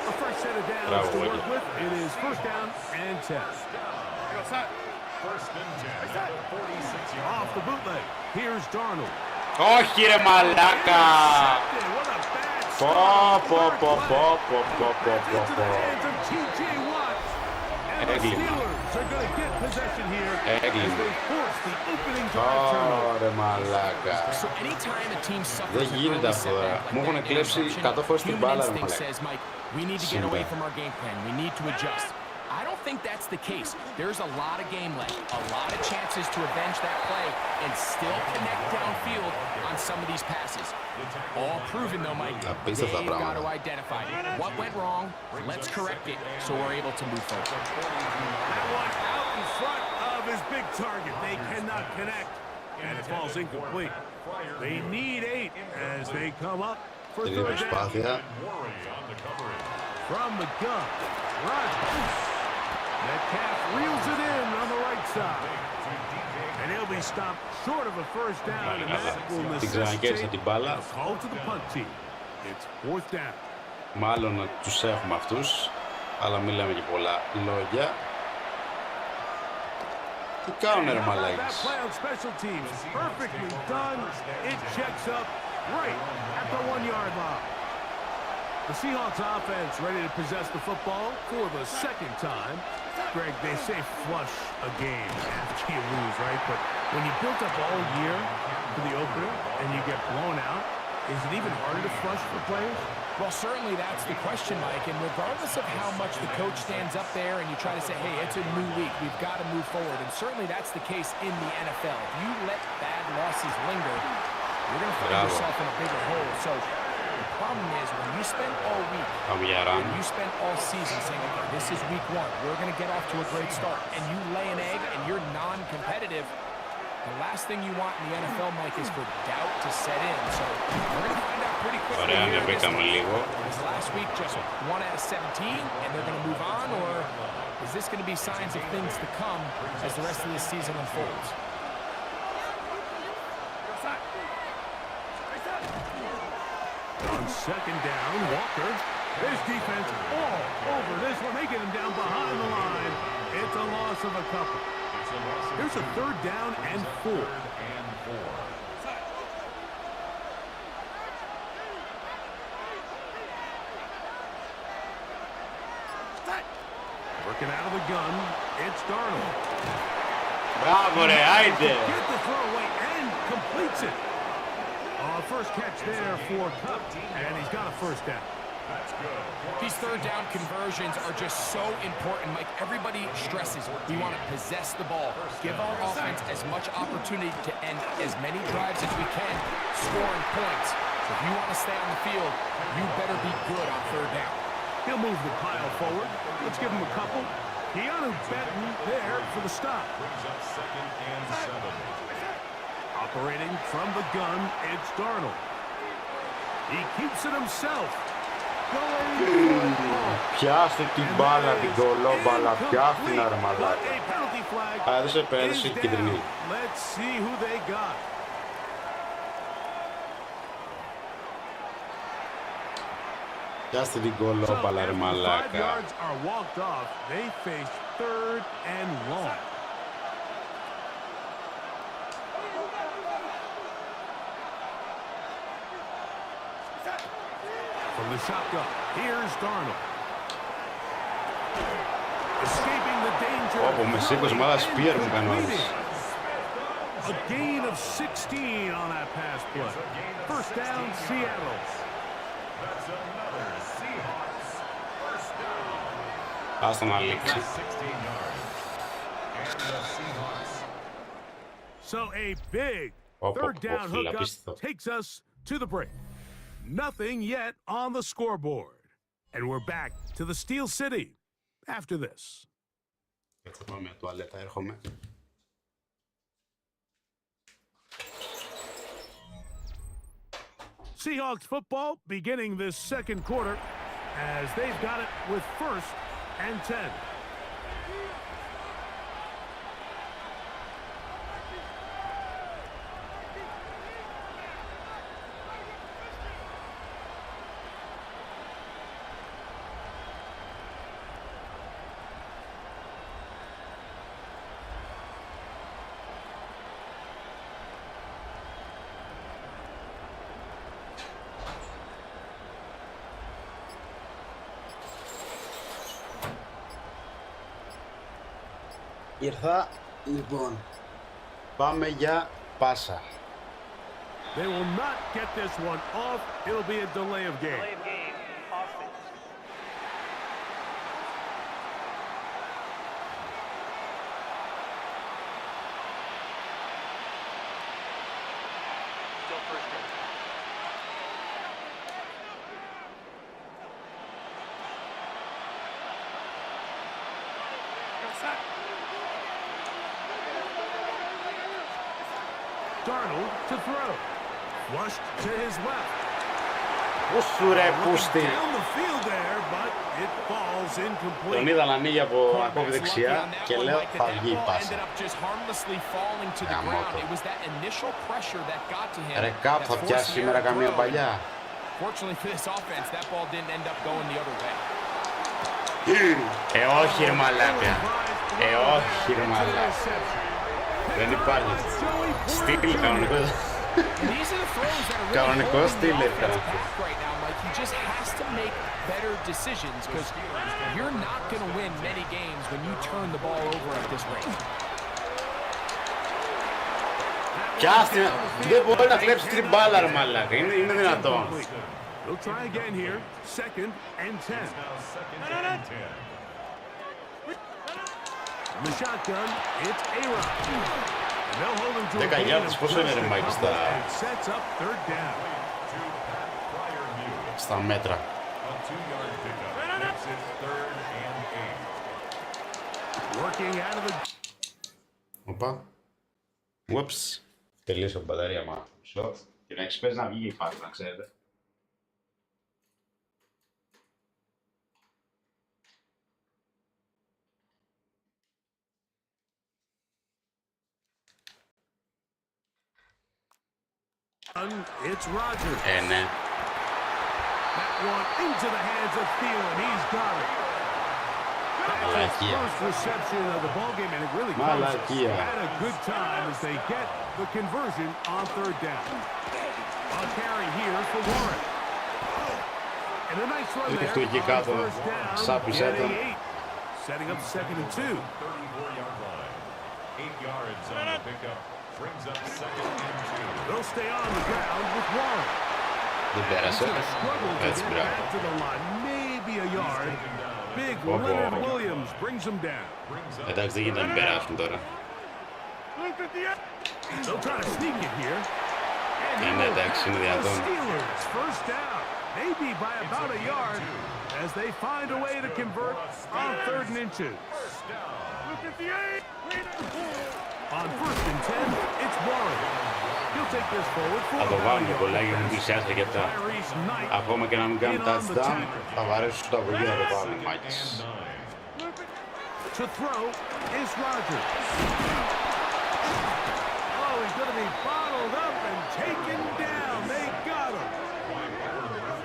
Speaker 7: A fresh set of downs to work with. It is first down and 10.
Speaker 5: First and 10 at the 46-yard
Speaker 7: Off the bootleg. Here's Darnold.
Speaker 1: Όχι ρε μαλάκα!
Speaker 7: What a bad
Speaker 1: Πω πω πω πω πω πω πω πω πω. Ωρε μαλάκα. Δεν γίνεται αυτό τώρα. Μου έχουν κλέψει 100 φορές την μπάλα ρε μαλάκα. Σήμερα.
Speaker 8: I don't think that's the case. There's a lot of game left, a lot of chances to avenge that play and still connect downfield on some of these passes. All proven though, Mike. They've got to identify what went wrong. Let's correct it so we're able to move forward.
Speaker 7: That one out in front of his big target. They cannot connect, and it falls incomplete. They need 8 as they come up for third down. From the gun, right. Metcalf reels it in on the right side. And he'll be stopped short of a first down, and that will necessitate a call to the punt team. It's fourth down.
Speaker 1: Μάλλον να τους έχουμε αυτούς, αλλά μην λέμε και πολλά λόγια. Τι κάνουνε ρε μαλάκες.
Speaker 7: Perfectly done. It checks up right at the 1-yard line. The Seahawks offense ready to possess the football for the second time. Greg, they say flush a game after you lose, right? But when you built up all year for the opener and you get blown out, is it even harder to flush for players?
Speaker 8: Well, certainly that's the question, Mike. And regardless of how much the coach stands up there and you try to say, hey, it's a new week, we've got to move forward. And certainly that's the case in the NFL. If you let bad losses linger, you're going to find yourself in a bigger hole. So the problem is when you spend all week, and you spend all season saying, okay, this is week 1, we're going to get off to a great start, and you lay an egg and you're non-competitive, the last thing you want in the NFL, Mike, is for doubt to set in. So we're going to find out pretty quickly here. Is last week just 1 out of 17 and they're going to move on, or is this going to be signs of things to come as the rest of this season unfolds?
Speaker 7: On second down, Walker. His defense all over this one. They get him down behind the line. It's a loss of a couple. Here's a third down and 4. Working out of the gun, it's Darnold.
Speaker 1: Bravo, Reide.
Speaker 7: Get the throw away and completes it. First catch there for Cup, and he's got a first down.
Speaker 8: These third down conversions are just so important. Like everybody stresses, we want to possess the ball, give our offense as much opportunity to end as many drives as we can, scoring points. So if you want to stay on the field, you better be good on third down.
Speaker 7: He'll move the pile forward. Let's give him a couple. Keanu Benton there for the stop.
Speaker 5: Brings up second and 7.
Speaker 7: Operating from the gun, it's Darnold. He keeps it himself.
Speaker 1: Πιάστε την μπάλα, την κολόμπαλα, πιάστε την αρμαδάκα. Έδωσε πέρασε η κεντρινή.
Speaker 7: Let's see who they got.
Speaker 1: Πιάστε την κολόμπαλα ρε μαλάκα.
Speaker 7: From the shotgun, here's Darnold. Escaping the danger.
Speaker 1: Όπου με σήκωσε μάλα σπίερ μου κάνω άλλος.
Speaker 7: A gain of 16 on that pass play. First down, Seattle.
Speaker 5: That's another Seahawks first down.
Speaker 1: Άστα να λήξει.
Speaker 7: So a big Third down hookup takes us to the break. Nothing yet on the scoreboard. And we're back to the Steel City after this. Seahawks football beginning this second quarter as they've got it with 1st and 10.
Speaker 1: Ήρθα, λοιπόν, πάμε για πάσα.
Speaker 7: They will not get this one off. It'll be a delay of game. Darnold to throw. Flushed to his left.
Speaker 1: Πού ρε πούστη.
Speaker 7: Down the field there, but it falls incomplete.
Speaker 1: Τον είδα να ανοίγει από ακόμη δεξιά και λέω θα βγει η πάσα. Ρε κάπου θα πιάσει σήμερα καμία παλιά. Όχι ρε μαλάκα. Όχι ρε μαλάκα. Δεν υπάρχει. Στυλ κανονικό. Κανονικό στυλ έφερα.
Speaker 8: He just has to make better decisions because you're not going to win many games when you turn the ball over at this rate.
Speaker 1: Κιάστη, δεν μπορεί να κλέψει την μπάλα ρε μαλάκα. Είναι δυνατόν.
Speaker 7: We'll try again here. 2nd and 10. The shotgun, it's A-Rod. They'll hold him to a gain of 2 and sets up 3rd down.
Speaker 1: Στα μέτρα. Οπα. Ουps. Τελείωσε η μπαταρία μάλλον. Και να έχεις πες να βγει η φάση, να ξέρετε.
Speaker 7: It's Rodgers.
Speaker 1: Ναι.
Speaker 7: That one into the hands of Thielen. He's got it. That's his first reception of the ball game, and it really comes at a good time as they get the conversion on 3rd down. A carry here for Warren. And a nice run there on 1st down. Getting 8. Setting up 2nd and 2.
Speaker 5: 34-yard line. 8 yards on the pickup. Brings up 2nd and 2.
Speaker 7: They'll stay on the ground with Warren.
Speaker 1: Δεν πέρασε. Έτσι μπράβο.
Speaker 7: To the line, maybe a yard. Big Leonard Williams brings him down.
Speaker 1: Εντάξει δεν γίνεται να μην περάσουν τώρα.
Speaker 7: They'll try to sneak it here.
Speaker 1: Ναι εντάξει είναι δυνατόν.
Speaker 7: Steelers first down, maybe by about a yard, as they find a way to convert on 3rd and inches. On 1st and 10, it's Warren. He'll take this forward for
Speaker 1: θα το βάλουμε πολλά για να πλησιάσει αρκετά. Ακόμα και να μην κάνουν touchdown, θα βαρέσουν τα βολή να το βάλουν μάκες.
Speaker 7: To throw is Rodgers. Oh, he's going to be bottled up and taken down. They got him.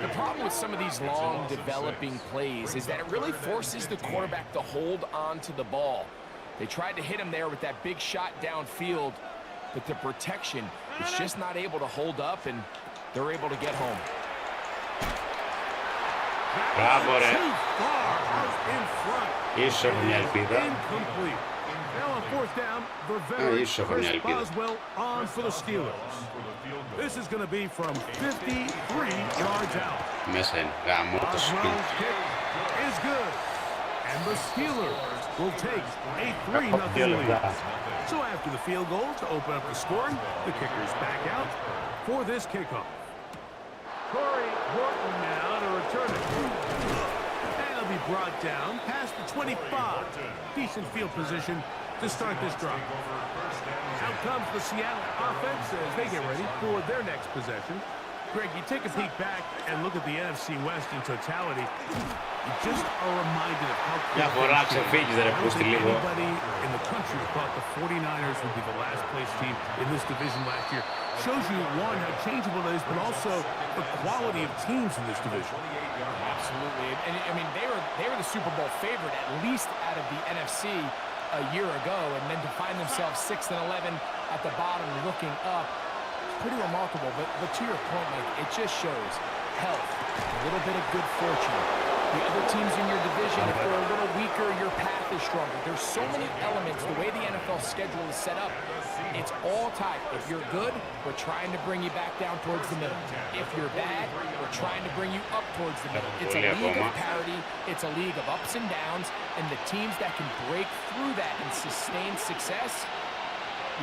Speaker 8: The problem with some of these long developing plays is that it really forces the quarterback to hold on to the ball. They tried to hit him there with that big shot downfield, but the protection is just not able to hold up, and they're able to get home.
Speaker 1: Μπράβο ρε. Ίσως έχω μια ελπίδα. Ίσως έχω μια ελπίδα. Μέσα είναι. Γάμο το σπίτι.
Speaker 7: And the Steelers will take a 3-0 lead. So after the field goal to open up the score, the kicker's back out for this kickoff. Corey Horton now to return it. And it'll be brought down past the 25. Decent field position to start this drive. Out comes the Seattle offense as they get ready for their next possession. Greg, you take a peek back and look at the NFC West in totality. You just are reminded of how anybody in the country thought the 49ers would be the last place team in this division last year. Shows you, one, how changeable it is, but also the quality of teams in this division.
Speaker 8: Absolutely. And I mean, they were the Super Bowl favorite, at least out of the NFC a year ago, and then to find themselves 6-11 at the bottom looking up, pretty remarkable. But to your point, Mike, it just shows health, a little bit of good fortune. The other teams in your division, if they're a little weaker, your path is stronger. There's so many elements. The way the NFL schedule is set up, it's all tied. If you're good, we're trying to bring you back down towards the middle. If you're bad, we're trying to bring you up towards the middle. It's a league of parity. It's a league of ups and downs. And the teams that can break through that and sustain success,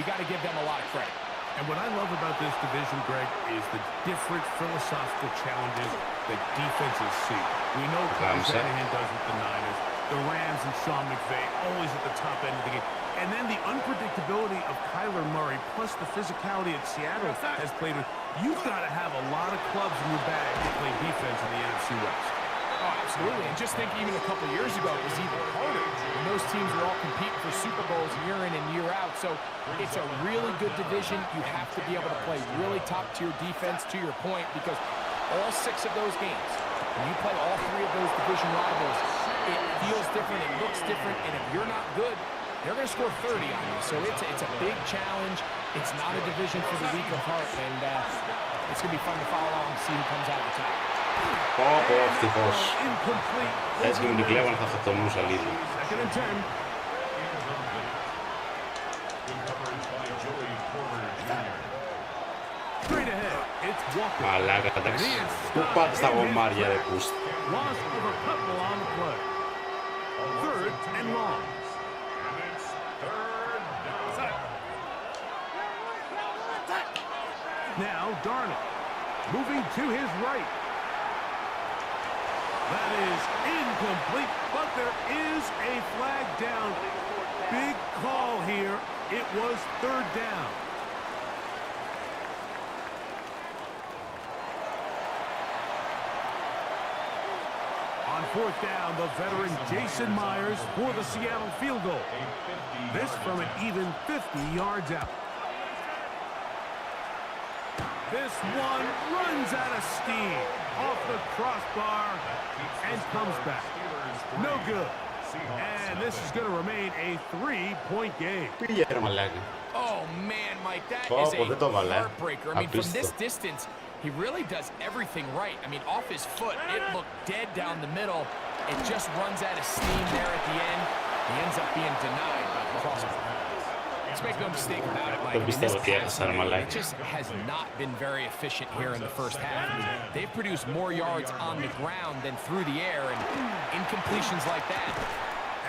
Speaker 8: you got to give them a lot of credit.
Speaker 7: And what I love about this division, Greg, is the different philosophical challenges that defenses see. We know Kyle Shanahan does with the Niners, the Rams and Sean McVay always at the top end of the game. And then the unpredictability of Kyler Murray, plus the physicality that Seattle has played with. You've got to have a lot of clubs in your bag to play defense in the NFC West.
Speaker 8: Oh, absolutely. And just think even a couple years ago, it was even harder when those teams were all competing for Super Bowls year in and year out. So it's a really good division. You have to be able to play really top-tier defense, to your point, because all 6 of those games, when you play all 3 of those division rivals, it feels different, it looks different, and if you're not good, they're going to score 30 on you. So it's a big challenge. It's not a division for the weak of heart, and it's going to be fun to follow along and see who comes out on top.
Speaker 1: Ευτυχώς. Έτσι και με την κλέβανε θα αυτοκτονούσα λίγο. Μαλάκα, εντάξει. Πού πάτε στα γομάρια, ρε πούστη.
Speaker 7: Now Darnold moving to his right. That is incomplete, but there is a flag down. Big call here. It was 3rd down. On 4th down, the veteran Jason Myers for the Seattle field goal. This from an even 50 yards out. This one runs out of steam off the crossbar and comes back. No good. And this is going to remain a 3-point game.
Speaker 8: Oh, man, Mike, that is a heartbreaker. I mean, from this distance, he really does everything right. I mean, off his foot, it looked dead down the middle. It just runs out of steam there at the end. He ends up being denied by the crossbar. Let's make no mistake about it, Mike. It just has not been very efficient here in the first half. I mean, they've produced more yards on the ground than through the air, and incompletions like that.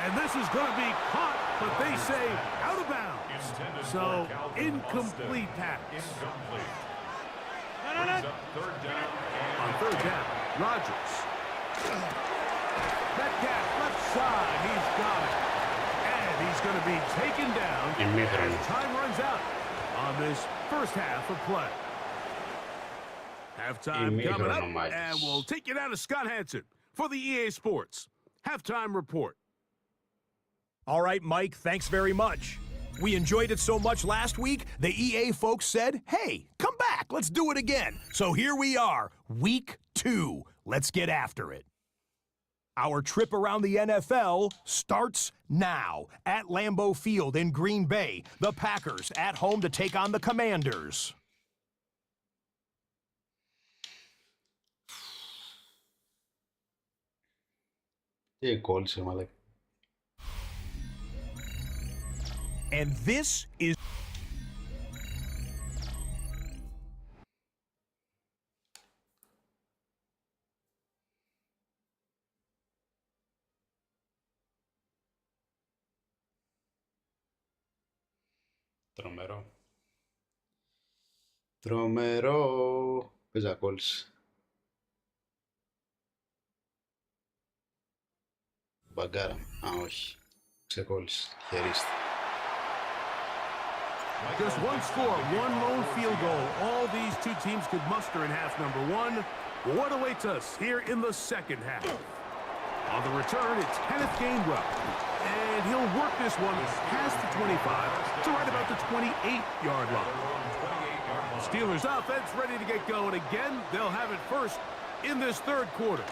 Speaker 7: And this is going to be caught, but they say out of bounds. So, incomplete pass. On 3rd down, Rodgers. Metcalf left side, he's got it. He's going to be taken down as time runs out on this first half of play. Halftime coming up, and we'll take you down to Scott Hansen for the EA Sports Halftime Report.
Speaker 9: All right, Mike, thanks very much. We enjoyed it so much last week, the EA folks said, hey, come back, let's do it again. So here we are, week 2. Let's get after it. Our trip around the NFL starts now at Lambeau Field in Green Bay. The Packers at home to take on the Commanders. And this is
Speaker 1: Τρομερό. Τρομερό. Παίζα κόλληση. Μπαγκάρα. Α, όχι. Ξεκόλληση. Χαιρίστη.
Speaker 7: Just one score, one lone field goal. All these two teams could muster in half number one. What awaits us here in the second half? On the return, it's Kenneth Gainwell. And he'll work this one past the 25 to right about the 28-yard line. Steelers offense ready to get going again. They'll have it first in this third quarter.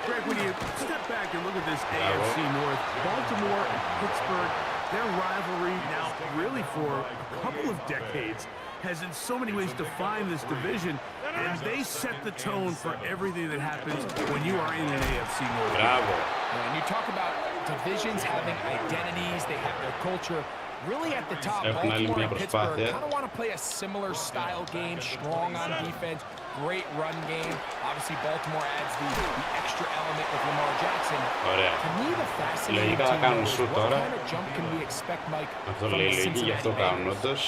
Speaker 7: Greg, when you step back and look at this AFC North, Baltimore and Pittsburgh, their rivalry now really for a couple of decades has in so many ways defined this division, and they set the tone for everything that happens when you are in an AFC North.
Speaker 1: Bravo.
Speaker 8: And you talk about divisions having identities, they have their culture. Really at the top, Baltimore and Pittsburgh kind of want to play a similar style game, strong on defense, great run game. Obviously, Baltimore adds the extra element with Lamar Jackson. To me, the fascinating thing is what kind of jump can we expect, Mike, from the Cincinnati Bengals?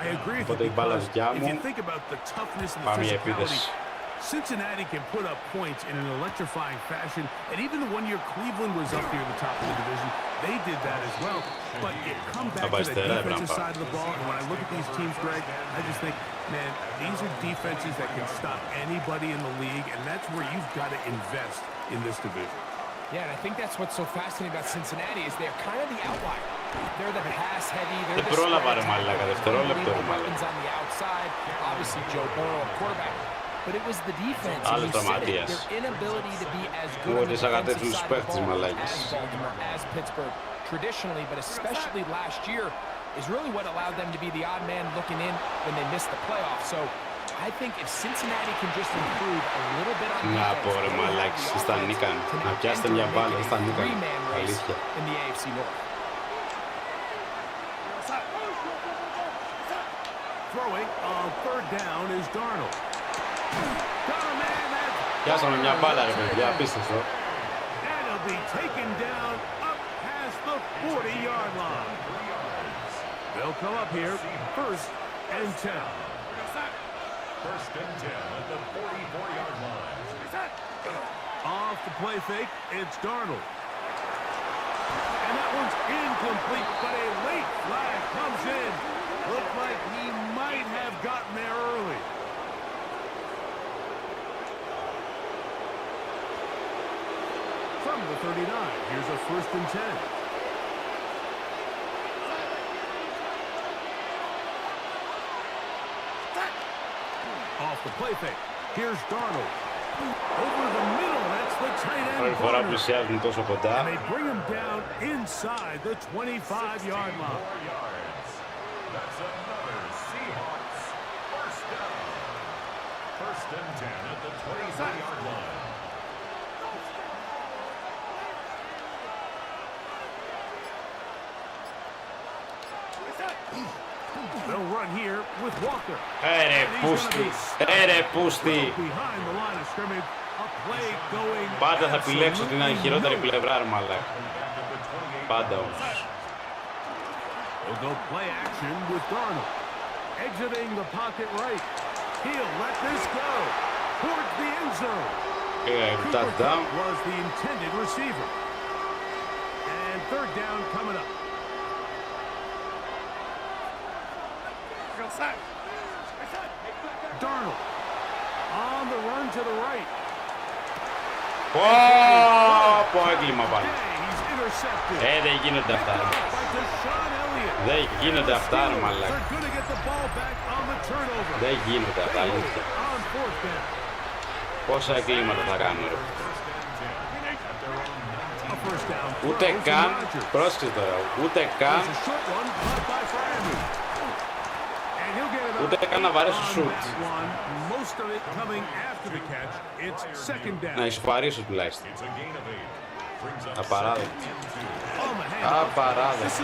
Speaker 7: I agree with you because if you think about the toughness and the physicality, Cincinnati can put up points in an electrifying fashion, and even the 1 year Cleveland was up here at the top of the division, they did that as well. But it comes back to the defensive side of the ball, and when I look at these teams, Greg, I just think, man, these are defenses that can stop anybody in the league, and that's where you've got to invest in this division.
Speaker 8: Yeah, and I think that's what's so fascinating about Cincinnati is they're kind of the outlier. They're the pass-heavy, they're the weapons on the outside. Obviously, Joe Burrow, a quarterback. But it was the defense, and you said it, their inability to be as good on the defensive side of the ball as Baltimore, as Pittsburgh, traditionally, but especially last year, is really what allowed them to be the odd man looking in when they missed the playoffs. So I think if Cincinnati can just improve a little bit on defense, three-man race in the AFC North.
Speaker 7: Throwing on third down is Darnold.
Speaker 1: Πιάσαμε μια μπάλα ρε παιδιά, απίστευτο.
Speaker 7: And he'll be taken down up past the 40-yard line. They'll come up here, first and 10.
Speaker 5: First and 10 at the 44-yard line.
Speaker 7: Off the play fake, it's Darnold. And that one's incomplete, but a late flag comes in. Looked like he might have gotten there early. From the 39, here's a first and 10. Off the play fake, here's Darnold. Over the middle, that's the tight end corner. And they bring him down inside the 25-yard line.
Speaker 5: That's another Seahawks first down. First and 10 at the 23-yard line.
Speaker 7: They'll run here with Walker.
Speaker 1: Πούστη.
Speaker 7: Behind the line of scrimmage, a play going.
Speaker 1: Πάντα θα επιλέξω την χειρότερη πλευρά, ρε μαλάκα. Πάντα όμως.
Speaker 7: They'll go play action with Darnold. Exiting the pocket right. He'll let this go towards the end zone.
Speaker 1: Touchdown.
Speaker 7: Was the intended receiver. And third down coming up. Darnold on the run to the right.
Speaker 1: Πω, έγκλημα πάλι. Δεν γίνονται αυτά. Δεν γίνονται αυτά, ρε μαλάκα. Δεν γίνονται αυτά, αλήθεια. Πόσα εγκλήματα θα κάνουν, ρε. Ούτε καν, πρόσεξε τώρα, ούτε καν να βαρέσω σουτ. Να ισοφαρίσω τουλάχιστον. Απαράδεκτο. Απαράδεκτο.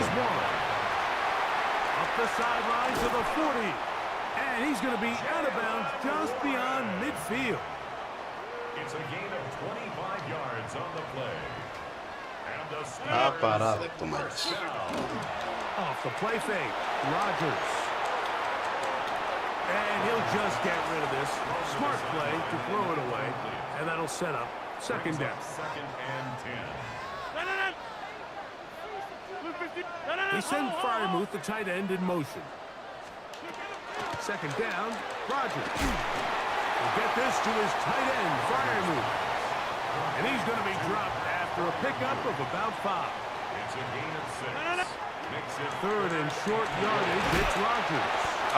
Speaker 1: Απαράδεκτο, μάλιστα.
Speaker 7: Off the play fake, Rodgers. And he'll just get rid of this. Smart play to throw it away, and that'll set up second down.
Speaker 5: Second and 10.
Speaker 7: They send Freiermuth, the tight end, in motion. Second down, Rodgers. Will get this to his tight end, Freiermuth. And he's going to be dropped after a pickup of about 5.
Speaker 5: It's a gain of 6. Makes it
Speaker 7: Third and short yardage, it's Rodgers.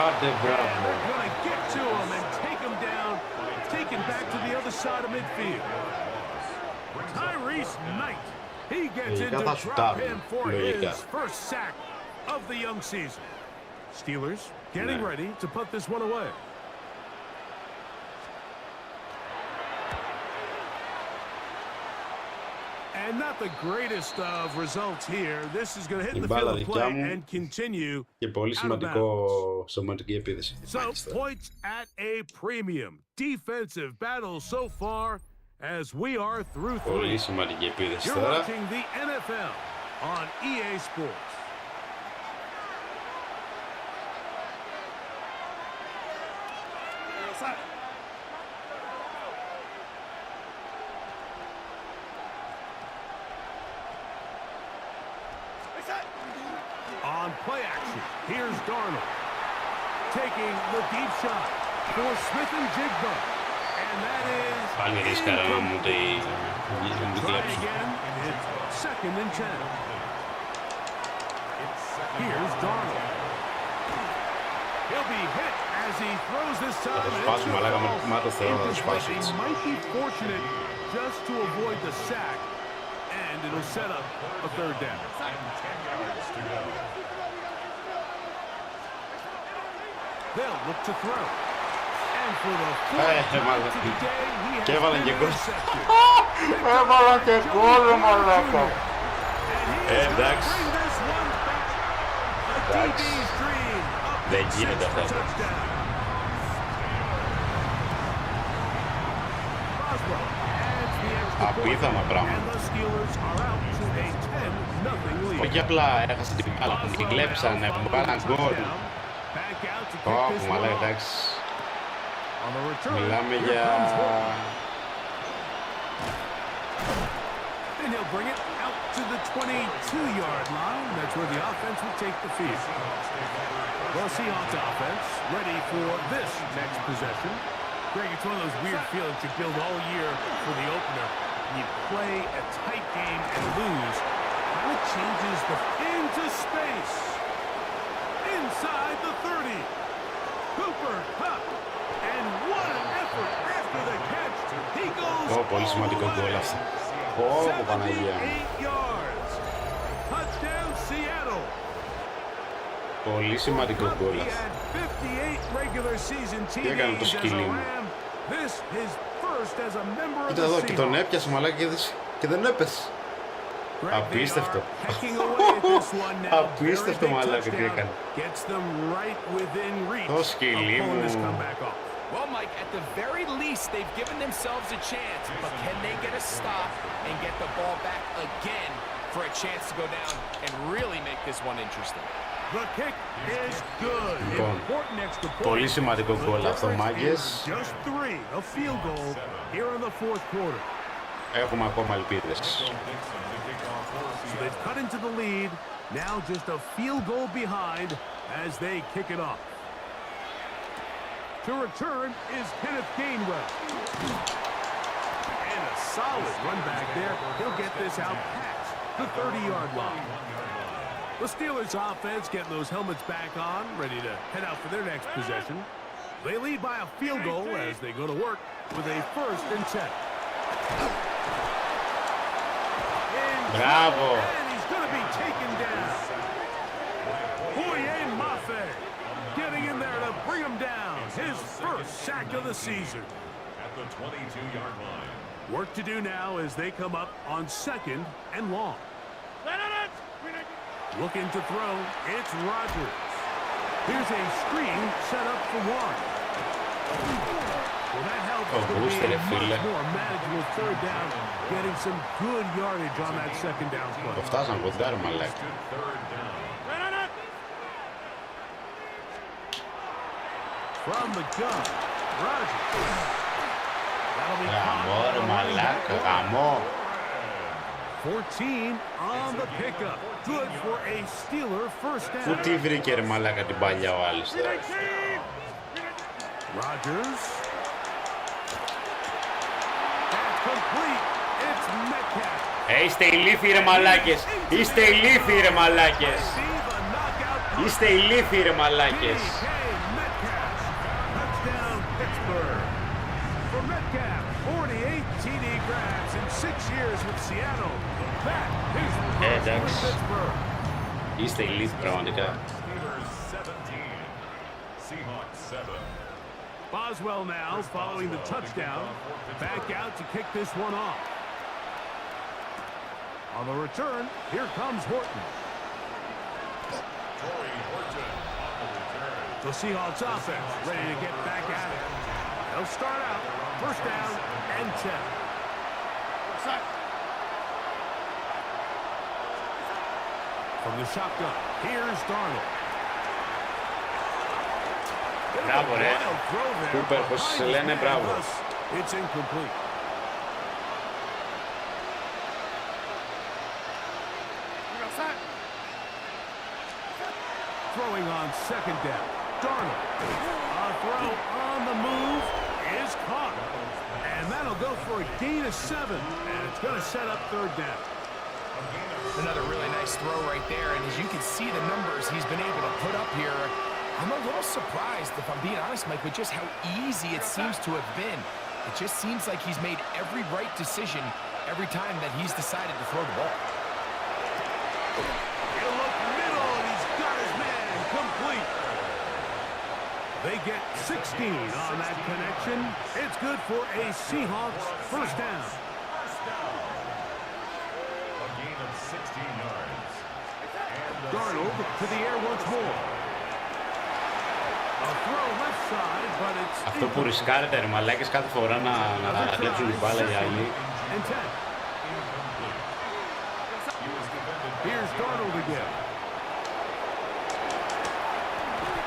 Speaker 1: Άντε, μπράβο.
Speaker 7: They're going to get to him and take him down, take him back to the other side of midfield. Tyrese Knight. He gets in to drop him for his first sack of the young season. Steelers getting ready to put this one away. And not the greatest of results here. This is going to hit the field of play and continue.
Speaker 1: Και πολύ σημαντική επίδεση.
Speaker 7: So, points at a premium. Defensive battle so far as we are through 3.
Speaker 1: Πολύ σημαντική επίδεση
Speaker 7: You're
Speaker 1: τώρα.
Speaker 7: watching the NFL on EA Sports. On play action, here's Darnold taking the deep shot for Smith and Jigba, and that is
Speaker 1: Πάλι ρίσκαρα να μου τη
Speaker 7: try
Speaker 1: κλέψω.
Speaker 7: again. It's second and 10. Here's Darnold. He'll be hit as he throws this time.
Speaker 1: Θα το σπάσουμε, αλλά μα το θεωρώ θα το σπάσω
Speaker 7: He
Speaker 1: έτσι.
Speaker 7: might be fortunate just to avoid the sack, and it'll set up a third down. They'll look to throw. And for the fourth time today, he has been intercepted.
Speaker 1: Έβαλα και γκολ, μαλάκα. Εντάξει. Εντάξει. Δεν γίνεται αυτό. Απίθανα πράγματα. Όχι απλά έχασε την μπάλα, που την κλέψανε, που πάραν γκολ. Ω, μαλάκα, εντάξει. Μιλάμε για...
Speaker 7: And he'll bring it out to the 22-yard line. That's where the offense will take the field. Well, Seahawks offense ready for this next possession. Greg, it's one of those weird feelings you build all year for the opener. You play a tight game and lose. How it changes the into space. Inside the 30. Cooper Kupp. And what an effort after the catch. He goes
Speaker 1: πολύ σημαντικό γκολ αυτό. Ω, Παναγία.
Speaker 7: 78 yards. Touchdown Seattle.
Speaker 1: Πολύ σημαντικό γκολ
Speaker 7: He
Speaker 1: αυτό.
Speaker 7: had 58 regular season
Speaker 1: έκανε το
Speaker 7: TDs as a
Speaker 1: σκυλί μου.
Speaker 7: Ram. This is first as a member of
Speaker 1: Κοίτα
Speaker 7: the
Speaker 1: εδώ και τον
Speaker 7: Seahawks.
Speaker 1: έπιασε μαλάκα και δεν έπεσε. Απίστευτο. Απίστευτο μαλάκα τι έκανε. Το σκυλί μου.
Speaker 8: Well, Mike, at the very least, they've given themselves a chance, but can they get a stop and get the ball back again for a chance to go down and really make this one interesting?
Speaker 7: The kick is good.
Speaker 1: Λοιπόν,
Speaker 7: Important extra point.
Speaker 1: πολύ σημαντικό γκολ αυτό, μάγκες.
Speaker 7: Just 3, a field goal here in the fourth quarter.
Speaker 1: Έχουμε ακόμα ελπίδες.
Speaker 7: So they've cut into the lead. Now just a field goal behind as they kick it off. To return is Kenneth Gainwell. And a solid run back there. He'll get this out past the 30-yard line. The Steelers offense getting those helmets back on, ready to head out for their next possession. They lead by a field goal as they go to work with a 1st and 10.
Speaker 1: Bravo.
Speaker 7: And he's going to be taken down. Boye Mafe getting in there to bring him down. His first sack of the season.
Speaker 5: At the 22-yard line.
Speaker 7: Work to do now as they come up on 2nd and long. Looking to throw, it's Rodgers. Here's a screen set up for 1. Well, that helps to be a much more manageable 3rd down, getting some good yardage on that 2nd down play.
Speaker 1: Το φτάσαμε κοντάρι μαλάκα.
Speaker 7: from the gun. Rodgers. That'll be
Speaker 1: Γαμό ρε μαλάκα, γαμό.
Speaker 7: 14 on the pickup. Good for a Steeler first down.
Speaker 1: Πού τι βρήκε ρε μαλάκα την παλιά ο άλλος τώρα.
Speaker 7: Rodgers. That's complete. It's Metcalf.
Speaker 1: Είστε ηλίθιοι ρε μαλάκες. Είστε ηλίθιοι ρε μαλάκες. Είστε ηλίθιοι ρε μαλάκες.
Speaker 7: Touchdown Pittsburgh. For Metcalf, 48 TD grabs in 6 years with Seattle. That is
Speaker 1: Εντάξει.
Speaker 7: Pittsburgh.
Speaker 1: Είστε ηλίθιοι πραγματικά.
Speaker 7: Boswell now following the touchdown. Back out to kick this one off. On the return, here comes Horton. The Seahawks offense ready to get back at it. They'll start out first down and 10. From the shotgun, here's Darnold.
Speaker 1: Μπράβο ρε. Κούπερ, πώς σε λένε, μπράβο.
Speaker 7: It's incomplete. Throwing on second down. Darnold. A throw on the move is caught. And that'll go for a gain of 7. And it's going to set up third down.
Speaker 8: Another really nice throw right there. And as you can see the numbers he's been able to put up here, I'm a little surprised, if I'm being honest, Mike, with just how easy it seems to have been. It just seems like he's made every right decision every time that he's decided to throw the ball.
Speaker 7: He'll look middle, and he's got his man complete. They get 16 on that connection. It's good for a Seahawks first down.
Speaker 5: A gain of 16 yards.
Speaker 7: Darnold to the air once more. A throw left side, but it's
Speaker 1: Αυτό που ρισκάρετε ρε μαλάκες κάθε φορά να κλέψουν την μπάλα για άλλη.
Speaker 7: Here's Darnold again.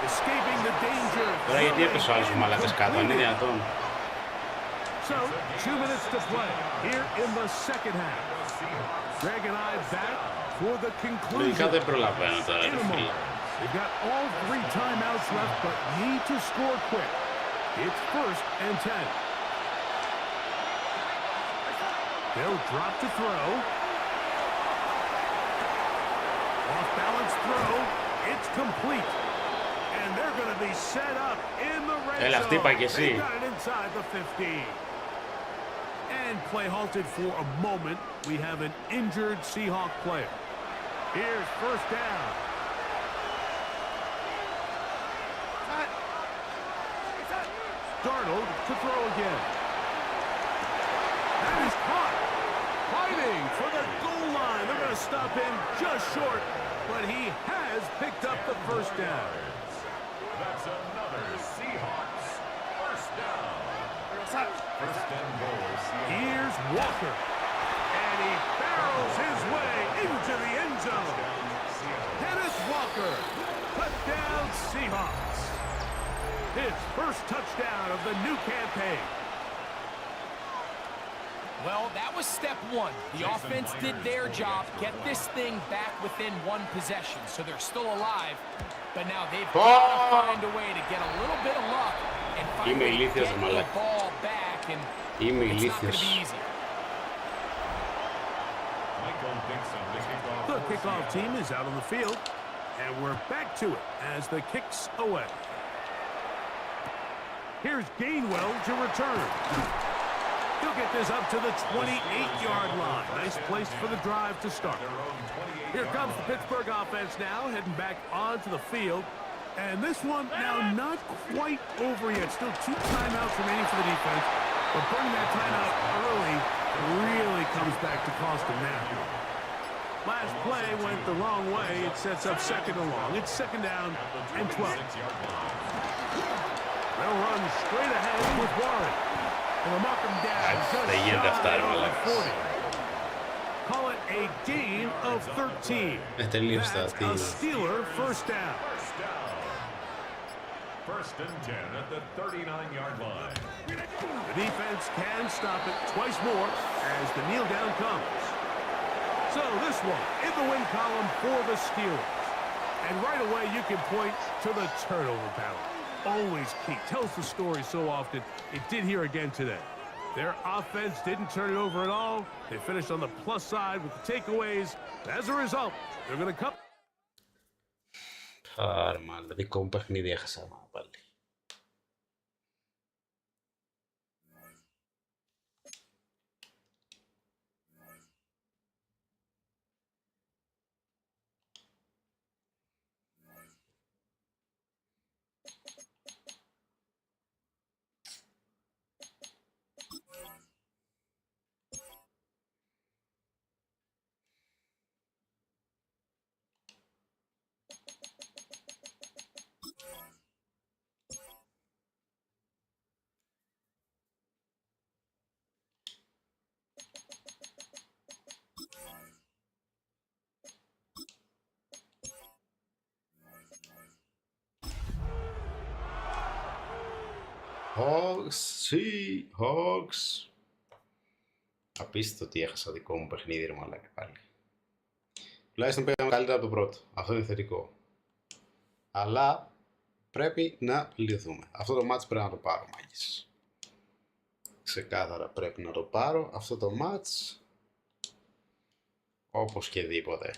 Speaker 7: Escaping the danger.
Speaker 1: Τώρα γιατί έπεσε ο άλλος ο μαλάκας κάτω, είναι δυνατόν.
Speaker 7: So, 2 minutes to play here in the second half. Greg and I back for the conclusion.
Speaker 1: Λογικά δεν προλαβαίνω τώρα ρε φίλε.
Speaker 7: They've got all 3 timeouts left, but need to score quick. It's first and 10. They'll drop to throw. Off-balance throw. It's complete. And they're going to be set up in the red zone.
Speaker 1: Έλα, χτύπα κι εσύ.
Speaker 7: They got it inside the 15. And play halted for a moment. We have an injured Seahawk player. Here's first down. Darnold to throw again. That is caught. Fighting for the goal line. They're going to stop him just short, but he has picked up the first down.
Speaker 5: That's another Seahawks first down. First and goal.
Speaker 7: Here's Walker. And he barrels his way into the end zone. Kenneth Walker. Touchdown Seahawks. His first touchdown of the new campaign.
Speaker 8: Well, that was step one. The offense did their job, get this thing back within 1 possession, so they're still alive. But now they've got to find a way to get a little bit of luck and find a way to get the ball back, and it's not going to be easy.
Speaker 7: The kickoff team is out on the field, and we're back to it as the kick's away. Here's Gainwell to return. He'll get this up to the 28-yard line. Nice place for the drive to start. Here comes the Pittsburgh offense now, heading back onto the field. And this one now not quite over yet. Still 2 timeouts remaining for the defense. But burning that timeout early really comes back to cost them now. Last play went the wrong way. It sets up second and long. It's second down and 12. They'll run straight ahead with Warren. And they'll mark him down just shy of 40. Call it a gain of 13. That's a Steeler first down.
Speaker 5: First and 10 at the 39-yard line.
Speaker 7: The defense can stop it twice more as the kneel down comes. So this one in the win column for the Steelers. And right away you can point to the turnover battle. Always key. Tells the story so often. It did here again today. Their offense didn't turn it over at all. They finished on the plus side with the takeaways. As a result, they're going to come.
Speaker 1: Άρμα, δικό μου παιχνίδι έχασα πάλι. Seahawks. Απίστευτο ότι έχασα δικό μου παιχνίδι, ρε μαλάκα, πάλι. Τουλάχιστον πήγαμε καλύτερα από το πρώτο. Αυτό είναι θετικό. Αλλά πρέπει να λυθούμε. Αυτό το match πρέπει να το πάρω, μάγες. Ξεκάθαρα πρέπει να το πάρω. Αυτό το match. Όπως και δίποτε.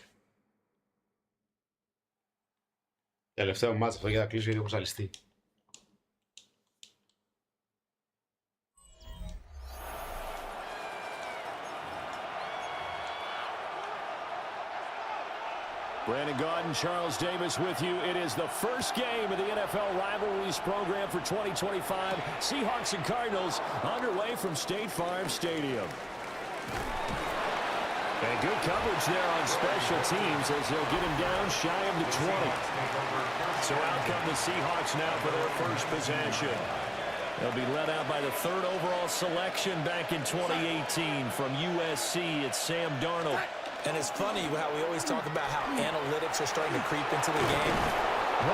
Speaker 1: Τελευταίο match αυτό, για να κλείσω γιατί έχω ζαλιστεί.
Speaker 3: Brandon Gaudin, Charles Davis with you. It is the first game of the NFL Rivalries program for 2025. Seahawks and Cardinals underway from State Farm Stadium. And good coverage there on special teams as they'll get him down shy of the 20. So out come the Seahawks now for their first possession. They'll be led out by the third overall selection back in 2018 from USC. It's Sam Darnold.
Speaker 4: And it's funny how we always talk about how analytics are starting to creep into the game.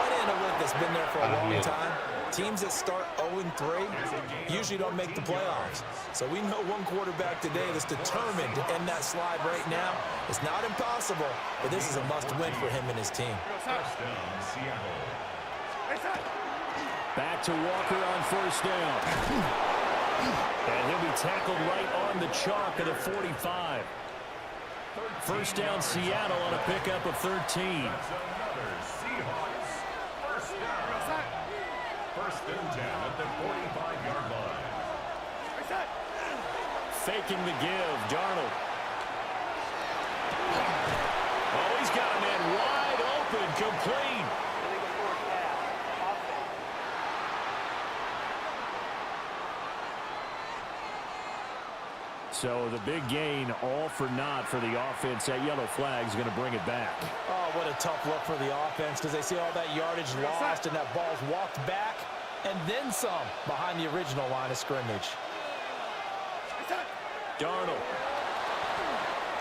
Speaker 4: One analytic that's been there for a long time, teams that start 0-3 usually don't make the playoffs. So we know one quarterback today that's determined to end that slide right now. It's not impossible, but this is a must-win for him and his team.
Speaker 3: Back to Walker on first down. And he'll be tackled right on the chalk of the 45. First down, Seattle on a pickup of 13.
Speaker 5: That's another Seahawks first down. First and 10 at the 45-yard line.
Speaker 3: Faking the give, Darnold. Oh, he's got a man wide open, complete. So the big gain, all for naught for the offense. That yellow flag is going to bring it back.
Speaker 4: Oh, what a tough look for the offense because they see all that yardage lost and that ball's walked back and then some behind the original line of scrimmage.
Speaker 3: Darnold.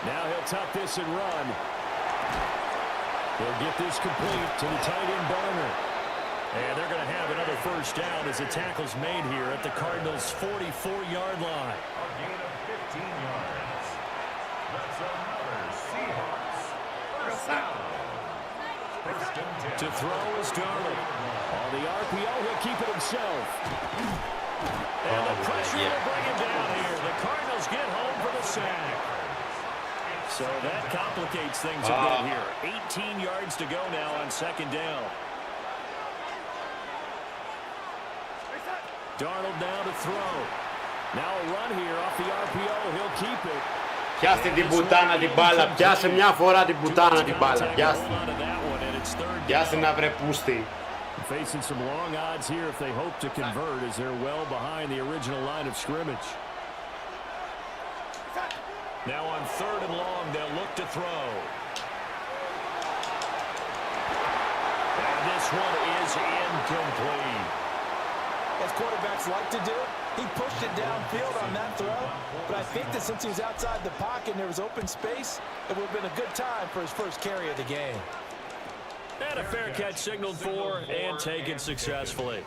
Speaker 3: Now he'll tuck this and run. He'll get this complete to the tight end Barner. And they're going to have another first down as the tackle's made here at the Cardinals' 44-yard line.
Speaker 5: A gain of 15 yards. That's another Seahawks first down. First and 10.
Speaker 3: To throw is Darnold. On the RPO, he'll keep it himself. And the pressure will bring him down here. The Cardinals get home for the sack. So that complicates things a bit here. 18 yards to go now on second down. Darnold now to throw. Now a run here off the RPO. He'll keep it.
Speaker 1: Πιάστε την πουτάνα την μπάλα. Πιάσε μια φορά την πουτάνα την μπάλα. Πιάστε. Πιάστε να βρε πούστη.
Speaker 3: Facing some long odds here if they hope to convert as they're well behind the original line of scrimmage. Now on third and long, they'll look to throw. And this one is incomplete.
Speaker 4: As quarterbacks like to do, he pushed it downfield on that throw. But I think that since he was outside the pocket and there was open space, it would have been a good time for his first carry of the game.
Speaker 3: And a fair catch signaled for and taken successfully.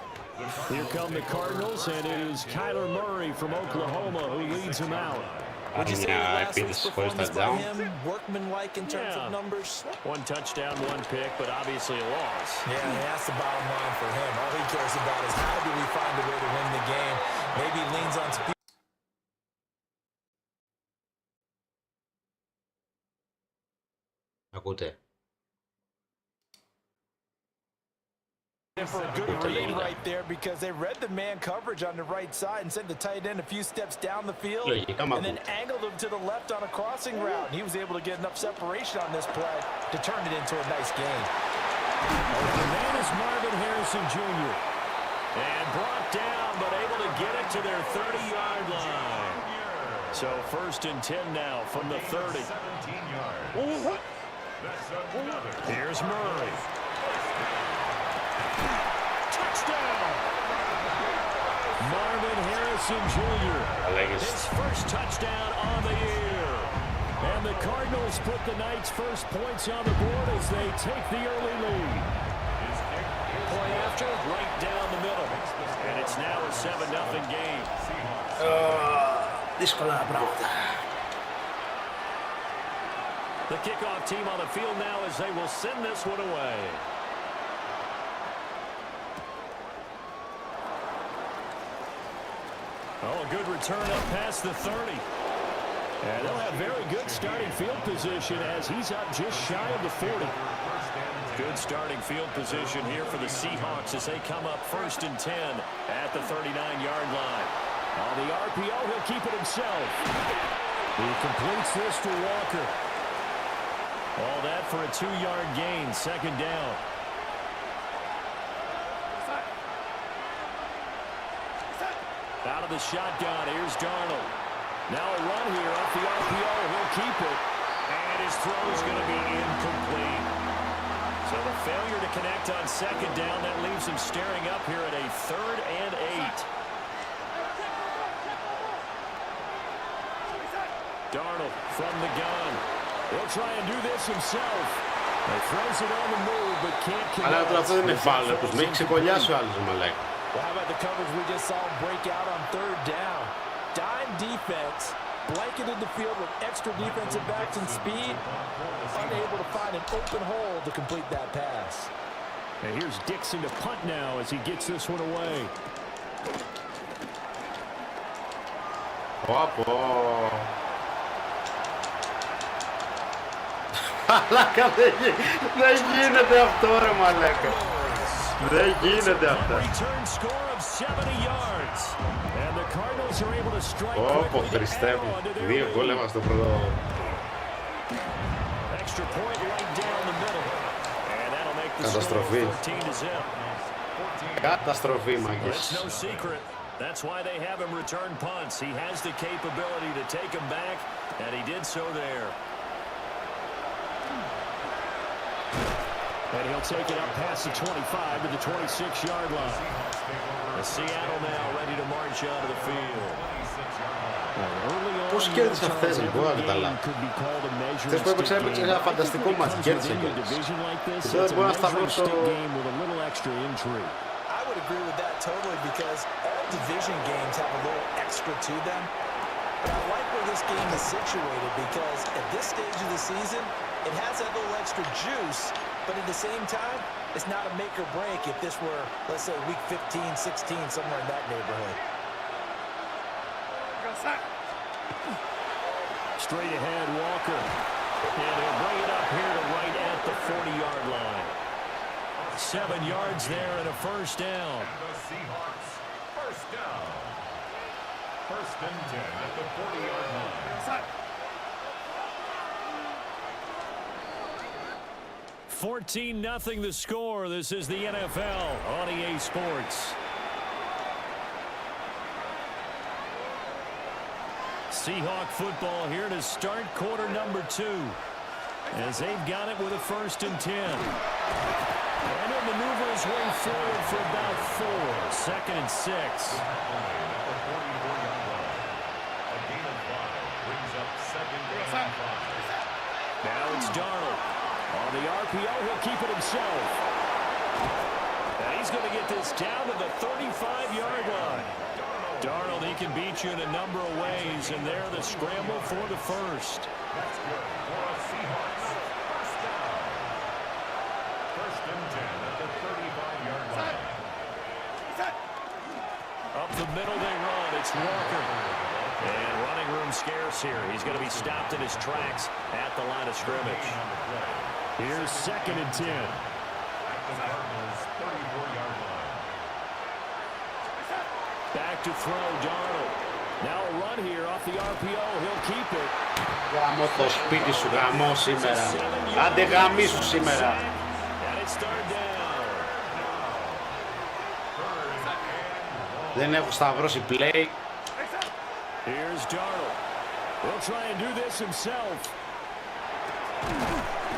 Speaker 3: Here come the Cardinals, and it is Kyler Murray from Oklahoma who leads them out.
Speaker 4: Would you say last week's performance by him, workmanlike in terms of numbers?
Speaker 3: 1 touchdown, 1 pick, but obviously a loss.
Speaker 4: Yeah, that's the bottom line for him. All he cares about is how do we find a way to win the game. Maybe leans on speed.
Speaker 1: Ακούτε.
Speaker 4: For a good read right there because they read the man coverage on the right side and sent the tight end a few steps down the field and then angled him to the left on a crossing route. And he was able to get enough separation on this play to turn it into a nice game.
Speaker 3: The man is Marvin Harrison Jr. And brought down, but able to get it to their 30-yard line. So 1st and 10 now from the 30.
Speaker 5: 17 yards.
Speaker 3: Here's Murray. Touchdown! Marvin Harrison Jr. His first touchdown on the year. And the Cardinals put the Knights' first points on the board as they take the early lead. Play after, right down the middle. And it's now a 7-0 game.
Speaker 1: Δύσκολα πράγματα.
Speaker 3: The kickoff team on the field now as they will send this one away. Oh, a good return up past the 30. And they'll have very good starting field position as he's up just shy of the 40. Good starting field position here for the Seahawks as they come up 1st and 10 at the 39-yard line. On the RPO, he'll keep it himself. He completes this to Walker. All that for a 2-yard gain, 2nd down. Out of the shotgun, here's Darnold. Now a run here off the RPO. He'll keep it. And his throw is going to be incomplete. So the failure to connect on 2nd down, that leaves him staring up here at a 3rd and 8. Darnold from the gun. He'll try and do this himself. He throws it on the move, but can't connect.
Speaker 1: Αλλά τώρα αυτό δεν είναι φάουλ, πως με έχει ξεκολλιάσει ο άλλος ο μαλάκα.
Speaker 4: Well, how about the coverage we just saw break out on 3rd down? Dime defense, blanketed the field with extra defensive backs and speed, unable to find an open hole to complete that pass.
Speaker 3: And here's Dixon to punt now as he gets this one away.
Speaker 1: Μαλάκα, δεν γίνεται αυτό ρε μαλάκα. Δεν γίνεται αυτά. Όπο Χριστέ μου, 2 γκολ έβαλε στο πρώτο. Καταστροφή. Καταστροφή, μάγκες.
Speaker 3: That's why they have him return punts. He has the capability to take them back, and he did so there. And he'll take it up past the 25 to the 26-yard line. And Seattle now ready to march out of the field.
Speaker 1: Πώς κέρδισε αυτές, λοιπόν, να καταλάβω. Θες που έπαιξε ένα φανταστικό μάτς, κέρδισε κιόλας. Και τώρα δεν μπορώ να σταυρώσω.
Speaker 4: I would agree with that totally because all division games have a little extra to them. But I like where this game is situated because at this stage of the season, it has that little extra juice, but at the same time, it's not a make or break if this were, let's say, week 15, 16, somewhere in that neighborhood.
Speaker 3: Straight ahead, Walker. And he'll bring it up here to right at the 40-yard line. 7 yards there and a 1st down.
Speaker 5: The Seahawks, 1st down. 1st and 10 at the 40-yard line.
Speaker 3: 14-0 the score. This is the NFL on EA Sports. Seahawk football here to start quarter number 2 as they've got it with a 1st and 10. And he'll maneuver his way forward for about 4. 2nd and 6. Now it's Darnold. On the RPO, he'll keep it himself. And he's going to get this down to the 35-yard line. Darnold, he can beat you in a number of ways, and there the scramble for the first.
Speaker 5: That's good for a Seahawks first down. First and 10 at the 35-yard line.
Speaker 3: Up the middle they run. It's Walker. And running room scarce here. He's going to be stopped in his tracks at the line of scrimmage. Here's 2nd and 10.
Speaker 5: At the Cardinals' 34-yard line.
Speaker 3: Back to throw, Darnold. Now a run here off the RPO. He'll keep it.
Speaker 1: Γαμώ το σπίτι σου, γαμώ σήμερα. Άντε γαμίσου σήμερα.
Speaker 3: And it's third down.
Speaker 1: Δεν έχω σταυρώσει play.
Speaker 3: Here's Darnold. He'll try and do this himself.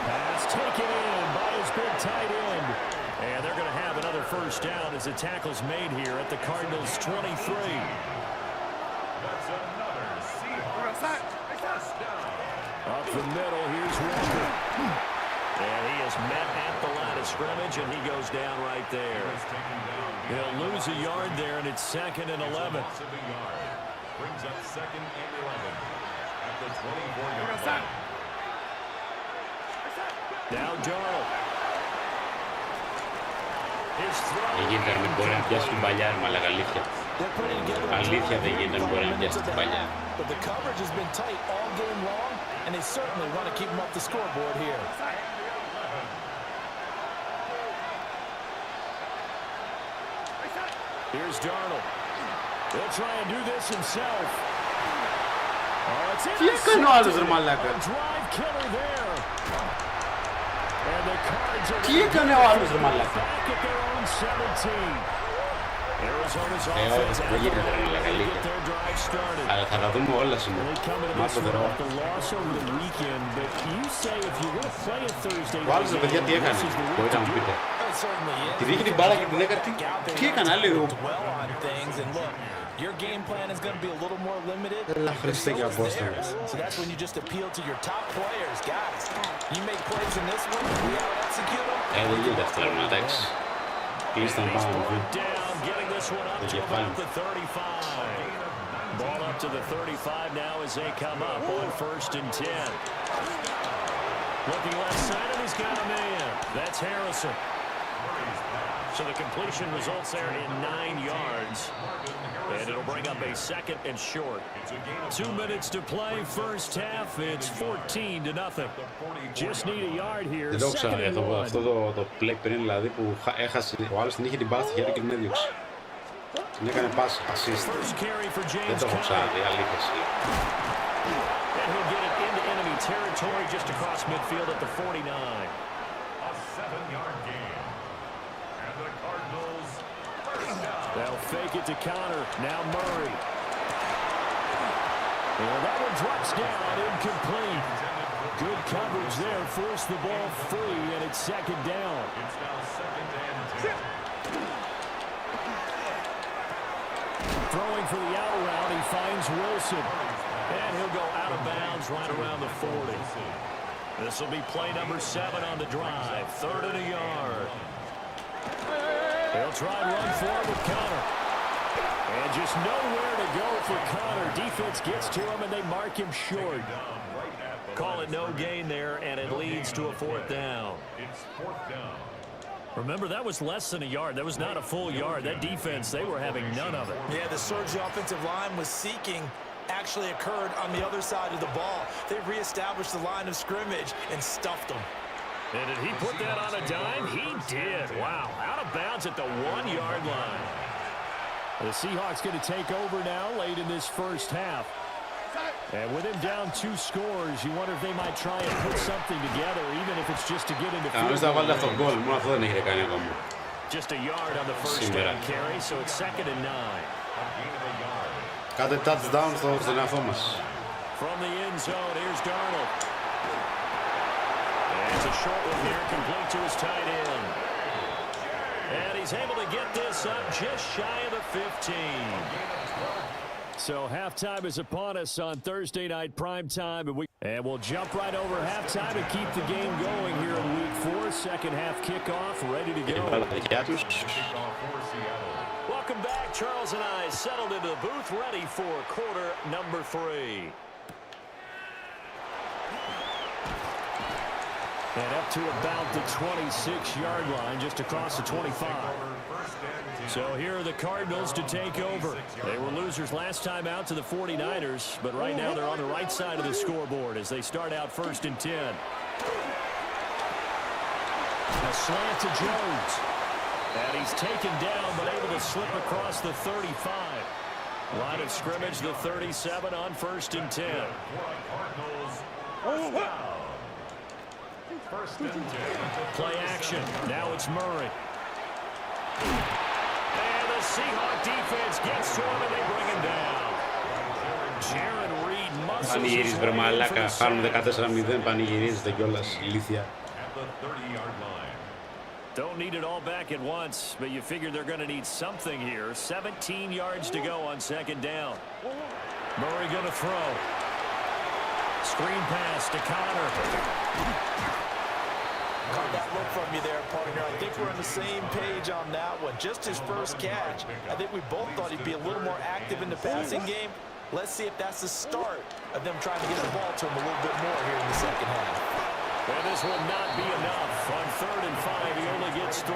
Speaker 3: Pass taken in by his big tight end. And they're going to have another first down as the tackle's made here at the Cardinals' 23.
Speaker 5: That's another Seahawks first down.
Speaker 3: Up the middle, here's Walker. And he is met at the line of scrimmage, and he goes down right there. He'll lose a yard there, and it's 2nd and 11.
Speaker 5: Brings up 2nd and 11 at the 24-yard line.
Speaker 3: Now Darnold.
Speaker 1: Δεν γίνεται να μην μπορεί να πιάσει την παλιά, μαλάκα, αλήθεια. Αλήθεια δεν γίνεται να μπορεί να πιάσει την παλιά.
Speaker 4: But the coverage has been tight all game long, and they certainly want to keep him up the scoreboard here.
Speaker 3: Here's Darnold. He'll try and do this himself. Oh, it's
Speaker 1: Τι έκανε ο άλλος, ρε μαλάκα.
Speaker 3: drive killer there. And the Cards are
Speaker 1: Τι έκανε ο άλλος, ρε μαλάκα.
Speaker 3: back at their own 17. Arizona's offense
Speaker 1: δεν γίνεται, ρε μαλάκα,
Speaker 3: get
Speaker 1: αλήθεια.
Speaker 3: their drive started.
Speaker 1: Αλλά θα τα δούμε όλα σήμερα.
Speaker 3: They come into this
Speaker 1: Μάτω
Speaker 3: one
Speaker 1: δερό.
Speaker 3: off the loss over the weekend, but you say if you're going to play a Thursday
Speaker 1: Ο άλλος, ρε παιδιά, τι έκανε.
Speaker 3: this is the week
Speaker 1: Μπορείτε
Speaker 3: to
Speaker 1: να μου
Speaker 3: do
Speaker 1: πείτε.
Speaker 3: it.
Speaker 1: Τη είχε την μπάλα και την έκανε. Τι έκανε, άλλη.
Speaker 4: Well on things, and look, your game plan is going to be a little more limited.
Speaker 1: Έλα, Χριστέ και Απόστολε.
Speaker 4: So that's when you just appeal to your top players, guys. You make plays in this one, we out-execute them.
Speaker 1: Δεν γίνεται αυτό, ρε, εντάξει. Κλείστα να πάμε να βγει.
Speaker 3: Down, getting this one up to about the 35. Ball up to the 35 now as they come up on 1st and 10. Looking left side, and he's got a man. That's Harrison. So the completion results there in 9 yards. And it'll bring up a 2nd and short. 2 minutes to play, first half. It's 14-0. Just need a yard here.
Speaker 1: Δεν το έχω
Speaker 3: 2nd
Speaker 1: ξαναδεί
Speaker 3: and 1.
Speaker 1: αυτό το play πριν, δηλαδή που έχασε. Ο άλλος την είχε την μπάλα στη χέρια και την έδιωξε. Την έκανε pass, assist.
Speaker 3: First carry for
Speaker 1: Δεν
Speaker 3: James
Speaker 1: το έχω
Speaker 3: Conner.
Speaker 1: ξαναδεί, αλήθεια.
Speaker 3: And he'll get it into enemy territory just across midfield at the 49.
Speaker 5: A 7-yard gain. And the Cardinals first down.
Speaker 3: They'll fake it to Conner. Now Murray. And that one drops down, incomplete. Good coverage there, forced the ball free, and it's 2nd down.
Speaker 5: It's now 2nd and 10.
Speaker 3: Throwing for the out route, he finds Wilson. And he'll go out of bounds right around the 40. This will be play number 7 on the drive. 3rd and a yard. They'll try and run forward with Conner. And just nowhere to go for Conner. Defense gets to him, and they mark him short. Call it no gain there, and it leads to a 4th down.
Speaker 5: It's 4th down.
Speaker 3: Remember, that was less than a yard. That was not a full yard. That defense, they were having none of it.
Speaker 4: Yeah, the surge the offensive line was seeking actually occurred on the other side of the ball. They reestablished the line of scrimmage and stuffed them.
Speaker 3: And did he put that on a dime? He did. Wow. Out of bounds at the 1-yard line. The Seahawks going to take over now late in this first half. And with him down 2 scores, you wonder if they might try and put something together, even if it's just to get into field
Speaker 1: θα βάλει αυτό το γκολ, μόνο αυτό δεν έχετε κάνει ακόμα.
Speaker 3: Just a yard on the first down carry, so it's 2nd and 9.
Speaker 1: Κάντε touchdown στον εαυτό μας.
Speaker 3: From the end zone, here's Darnold. And it's a short one here, complete to his tight end. And he's able to get this up just shy of the 15. So halftime is upon us on Thursday night primetime, and we And we'll jump right over halftime and keep the game going here in week 4. Second half kickoff, ready to go. Welcome back. Charles and I settled into the booth, ready for quarter number 3. And up to about the 26-yard line, just across the 25. So here are the Cardinals to take over. They were losers last time out to the 49ers, but right now they're on the right side of the scoreboard as they start out 1st and 10. A slant to Jones. And he's taken down, but able to slip across the 35. Line of scrimmage, the 37 on 1st and 10. Play action. Now it's Murray. And the Seahawk defense gets to him and they bring him down. Jared Reed muscles
Speaker 1: Πανηγυρίζεις βρε μαλάκα. Χάνουμε 14-0. Πανηγυρίζετε κιόλας. Ηλίθεια.
Speaker 3: Don't need it all back at once, but you figure they're going to need something here. 17 yards to go on 2nd down. Murray going to throw. Screen pass to Connor.
Speaker 4: Caught that look from you there, partner. I think we're on the same page on that one. Just his first catch. I think we both thought he'd be a little more active in the passing game. Let's see if that's the start of them trying to get the ball to him a little bit more here in the second half.
Speaker 3: And this will not be enough. On 3rd and 5, he only gets 3.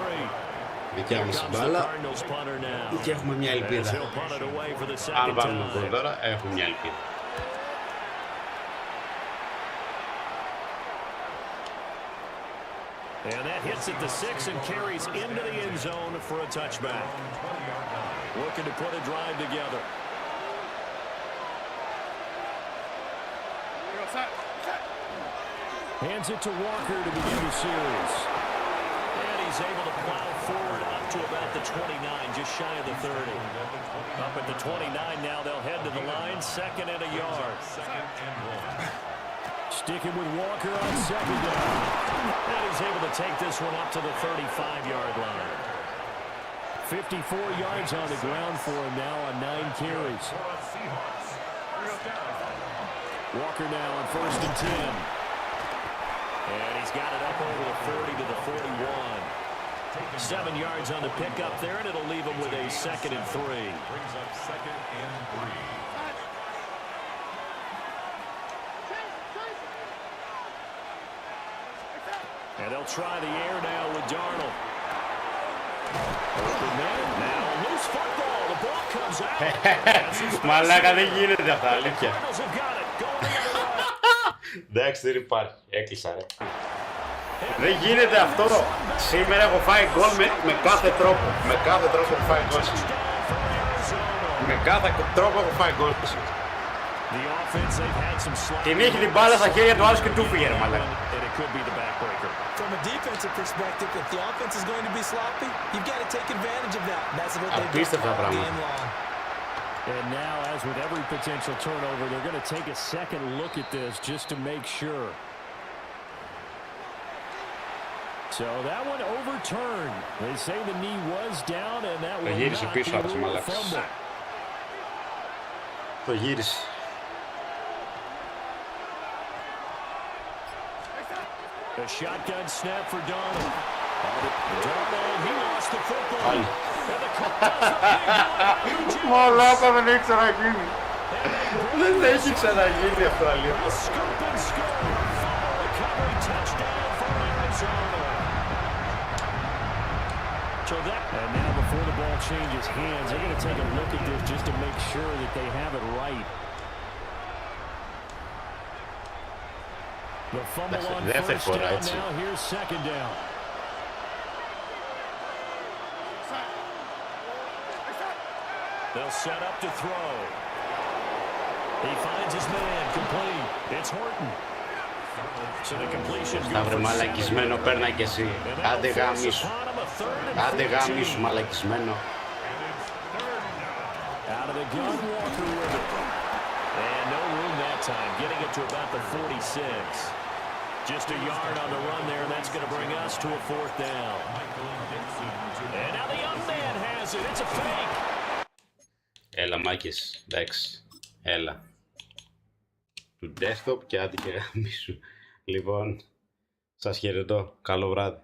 Speaker 1: Δικιά μας μπάλα και έχουμε μια ελπίδα. Αν βάλουμε γκολ τώρα, έχουμε μια ελπίδα.
Speaker 3: And that hits at the 6 and carries into the end zone for a touchback. Looking to put a drive together. Hands it to Walker to begin the series. And he's able to plow forward up to about the 29, just shy of the 30. Up at the 29 now, they'll head to the line, 2nd and a yard. Sticking with Walker on 2nd down. And he's able to take this one up to the 35-yard line. 54 yards on the ground for him now on 9 carries. Walker now on 1st and 10. And he's got it up over the 40 to the 41. 7 yards on the pickup there, and it'll leave him with a 2nd and 3.
Speaker 5: Brings up 2nd and 3.
Speaker 3: And they'll try the air now with Darnold. Open man, now loose football. The ball comes out.
Speaker 1: Μαλάκα δεν γίνεται αυτά, αλήθεια. Εντάξει, δεν υπάρχει. Έκλεισα ρε. Δεν γίνεται αυτό. Σήμερα έχω φάει γκολ με κάθε τρόπο. Με κάθε τρόπο έχω φάει γκολ. Με κάθε τρόπο έχω φάει γκολ. Την είχε την μπάλα στα χέρια του άλλου και του φύγε ρε μαλάκα.
Speaker 4: From a defensive perspective, if the offense is going to be sloppy, you've got to take advantage of that. That's what they've done all game long.
Speaker 3: And now, as with every potential turnover, they're going to take a second look at this just to make sure. So that one overturned. They say the knee was down, and that will not be ruled a fumble.
Speaker 1: Το γύρισε.
Speaker 3: A shotgun snap for Darnold. Darnold, he lost the football.
Speaker 1: Μαλάκα δεν έχει ξαναγίνει. Δεν έχει ξαναγίνει αυτό αλήθεια.
Speaker 3: And now before the ball changes hands, they're going to take a look at this just to make sure that they have it right. The fumble on 1st down now. Here's 2nd down. They'll set up to throw. He finds his man, complete. It's Horton. So the completion goes.
Speaker 1: Σταύρε μαλακισμένο, παίρνα κι εσύ. Άντε γάμισου. Άντε γάμισου μαλακισμένο.
Speaker 3: Out of the gun, Walker with it. And no room that time, getting it to about the 46. Just a yard on the run there, and that's going to bring us to a 4th down. And now the young man has it. It's a fake.
Speaker 1: Έλα Μάκης, εντάξει. Έλα. του desktop και άντε και γαμίσου. Λοιπόν, σας χαιρετώ. Καλό βράδυ.